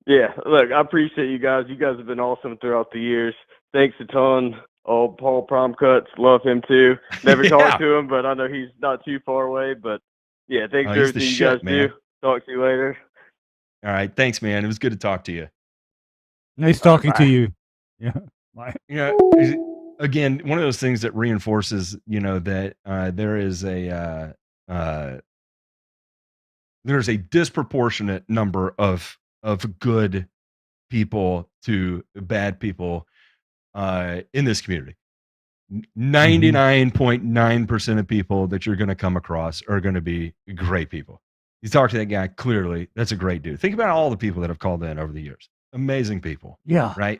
Yeah, look, I appreciate you guys. You guys have been awesome throughout the years. Thanks a ton. Oh, Paul Promcuts, love him too. Never talked to him, but I know he's not too far away. But yeah, thanks for everything you guys do. Talk to you later. All right, thanks, man. It was good to talk to you. Nice talking to you. Yeah. Bye. Again, one of those things that reinforces, that there's a disproportionate number of good people to bad people in this community. 99.9% of people that you're going to come across are going to be great people. You talk to that guy, clearly, that's a great dude. Think about all the people that have called in over the years. Amazing people. Yeah. Right?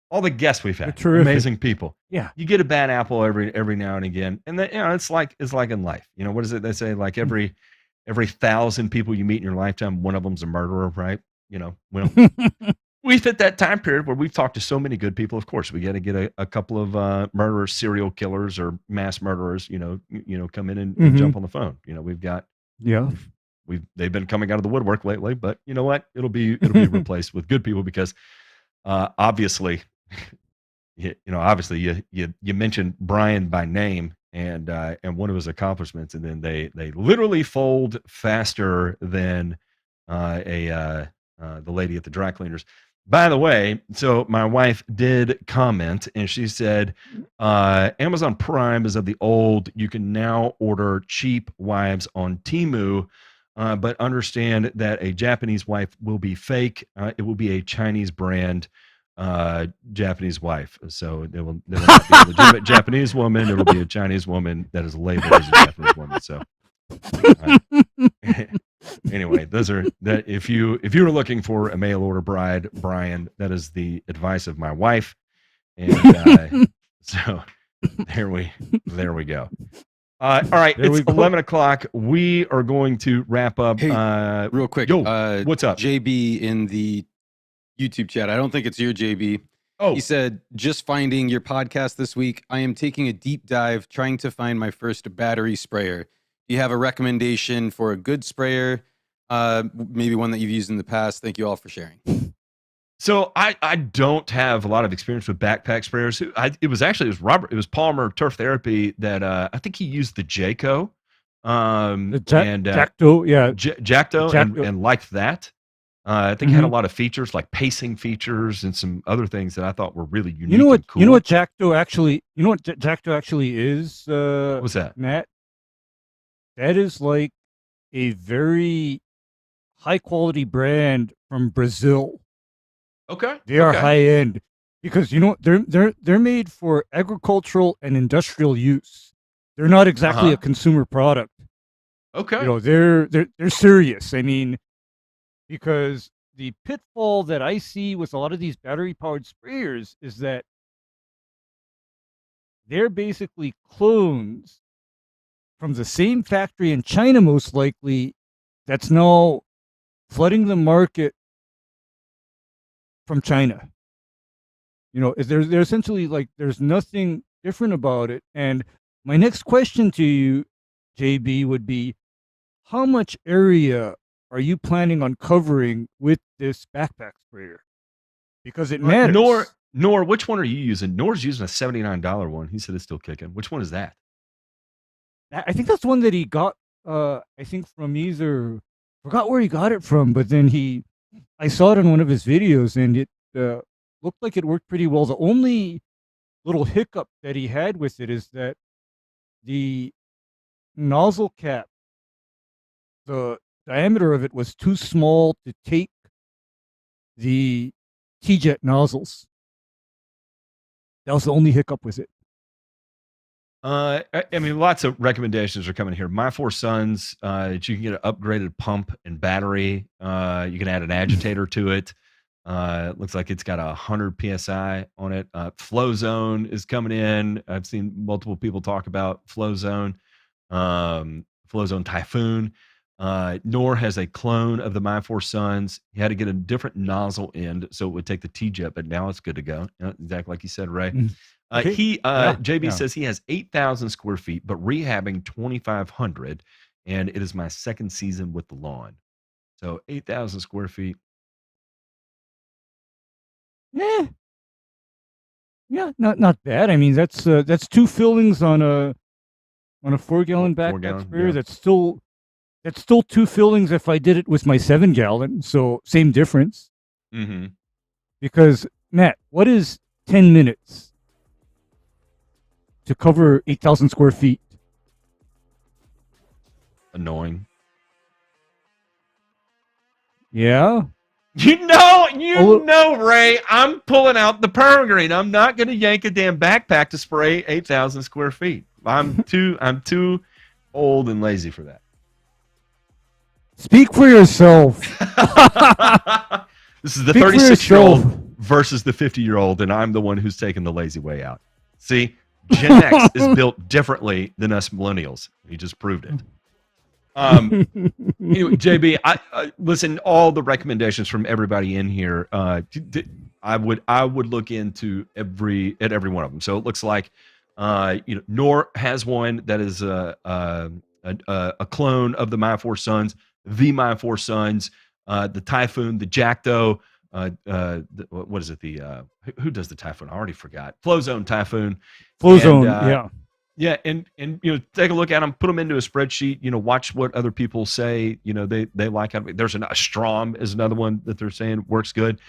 All the guests we've had, amazing people. Yeah, you get a bad apple every now and again, and then it's like in life. What is it they say? Like every 1,000 people you meet in your lifetime, one of them's a murderer, right? Well, we fit that time period where we've talked to so many good people. Of course, we got to get a couple of murderers, serial killers, or mass murderers. Come in and jump on the phone. We've got they've been coming out of the woodwork lately, but you know what? It'll be replaced with good people because obviously. Obviously you mentioned Brian by name and one of his accomplishments, and then they literally fold faster than the lady at the dry cleaners. By the way, so my wife did comment, and she said Amazon Prime is of the old. You can now order cheap wives on Temu, but understand that a Japanese wife will be fake. It will be a Chinese brand Japanese wife, so they will not be a legitimate Japanese woman. It'll be a Chinese woman that is labeled as a Japanese woman. So anyway, those are that. If you were looking for a mail order bride, Brian, that is the advice of my wife, and so there we go. All right, it's 11 o'clock. We are going to wrap up. Hey, real quick. What's up? JB in the YouTube chat. I don't think it's your JB. Oh, he said, just finding your podcast this week. I am taking a deep dive trying to find my first battery sprayer. Do you have a recommendation for a good sprayer? Maybe one that you've used in the past. Thank you all for sharing. So I don't have a lot of experience with backpack sprayers. It was Palmer Turf Therapy that I think he used the Jayco. Jacto, yeah. Jacto. And liked that. I think it had a lot of features like pacing features and some other things that I thought were really unique. You know what? And cool. You know what Jacto actually? You know what Jacto actually is? What's that, Matt? That is like a very high quality brand from Brazil. Okay, they are high end because they're made for agricultural and industrial use. They're not exactly a consumer product. Okay, they're serious. I mean, because the pitfall that I see with a lot of these battery powered sprayers is that they're basically clones from the same factory in China, most likely, that's now flooding the market from China. They're essentially like, there's nothing different about it. And my next question to you, JB, would be, how much area are you planning on covering with this backpack sprayer? Because it matters. Nor, which one are you using? Nor's using a $79 one. He said it's still kicking. Which one is that? I think that's one that he got, I think from forgot where he got it from, but then I saw it on one of his videos, and it looked like it worked pretty well. The only little hiccup that he had with it is that the nozzle cap, the diameter of it was too small to take the T-jet nozzles. That was the only hiccup with it. I mean, lots of recommendations are coming here. My Four Sons, you can get an upgraded pump and battery. You can add an agitator to it. It looks like it's got 100 PSI on it. Flow Zone is coming in. I've seen multiple people talk about Flow Zone. Flow Zone Typhoon. Nor has a clone of the My Four Sons. He had to get a different nozzle end so it would take the T-jet, but now it's good to go. Exactly like you said, Ray. Okay. JB says he has 8,000 square feet, but rehabbing 2,500, and it is my second season with the lawn. So 8,000 square feet. Yeah, not bad. I mean, that's 2 fillings on a 4-gallon backpack sprayer. Yeah. That's still 2 fillings if I did it with my 7-gallon. So same difference. Mm-hmm. Because Matt, what is 10 minutes to cover 8,000 square feet? Annoying. Yeah. You know, Ray, I'm pulling out the peregrine. I'm not going to yank a damn backpack to spray 8,000 square feet. I'm too old and lazy for that. Speak for yourself. This is the 36-year-old versus the 50-year-old, and I'm the one who's taking the lazy way out. See, Gen X is built differently than us millennials. He just proved it. Anyway, JB, I listen. All the recommendations from everybody in here, I would look into every one of them. So it looks like, Nor has one that is a clone of the My Four Sons, the My Four Sons, the Typhoon, the Jacto. What is it? Who does the Typhoon? I already forgot. Flow Zone Typhoon. Flow Zone, yeah. Yeah, and take a look at them, put them into a spreadsheet. Watch what other people say. They like it. There's a Strom is another one that they're saying works good.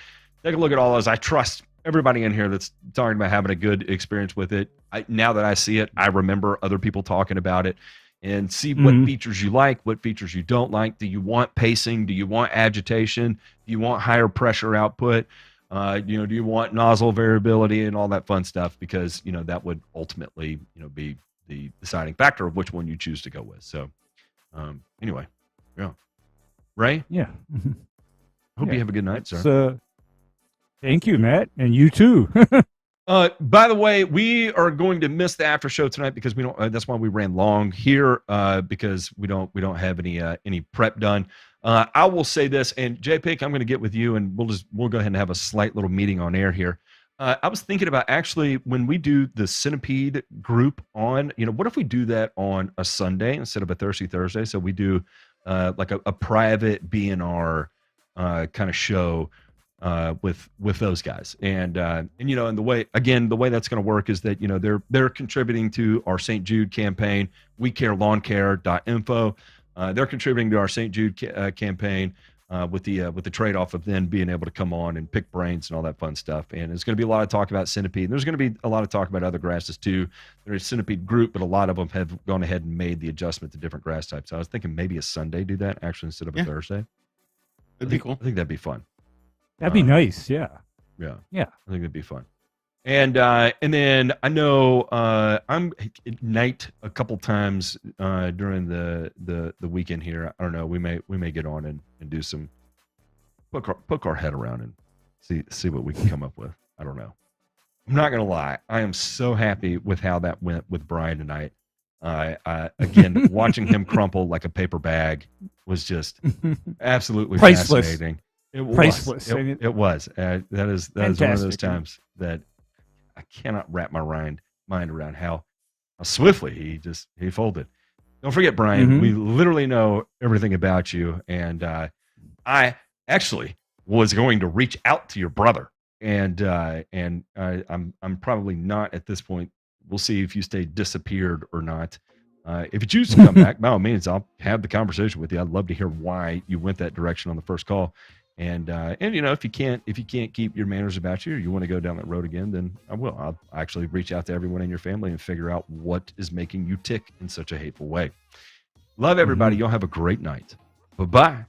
Take a look at all those. I trust everybody in here that's talking about having a good experience with it. Now that I see it, I remember other people talking about it, and see what features you like, what features you don't like. Do you want pacing? Do you want agitation? Do you want higher pressure output? Do you want nozzle variability and all that fun stuff? Because that would ultimately be the deciding factor of which one you choose to go with. So anyway, yeah, Ray, yeah, hope you have a good night, sir. Thank you, Matt, and you too. By the way, we are going to miss the after show tonight because we don't. That's why we ran long here, because we don't have any prep done. I will say this, and JPIC, I'm going to get with you, and we'll go ahead and have a slight little meeting on air here. I was thinking about actually when we do the Centipede group on, what if we do that on a Sunday instead of a Thursday? So we do like a private BNR kind of show with those guys, and the way that's going to work is that they're contributing to our St. Jude campaign, wecareLawnCare.info. They're contributing to our St. Jude campaign. with the trade-off of then being able to come on and pick brains and all that fun stuff. And there's going to be a lot of talk about centipede. And there's going to be a lot of talk about other grasses too. There's a centipede group, but a lot of them have gone ahead and made the adjustment to different grass types. So I was thinking maybe a Sunday do that actually instead of a Thursday. That'd be cool. I think that'd be fun. That'd be nice. Yeah. Yeah. Yeah. I think it'd be fun. And then I know I'm at night a couple times during the weekend here. I don't know. We may get on and do some poke our head around and see what we can come up with. I don't know. I'm not gonna lie. I am so happy with how that went with Brian tonight. Again, watching him crumple like a paper bag was just absolutely priceless. Fascinating. It was. Priceless. It was. That is one of those times that I cannot wrap my mind around how swiftly he folded. Don't forget, Brian, we literally know everything about you, and I actually was going to reach out to your brother, and I'm probably not at this point. We'll see if you stay disappeared or not. If you choose to come back, by all means, I'll have the conversation with you. I'd love to hear why you went that direction on the first call. And you know, if you can't keep your manners about you, or you want to go down that road again, then I will. I'll actually reach out to everyone in your family and figure out what is making you tick in such a hateful way. Love everybody. Y'all have a great night. Bye-bye.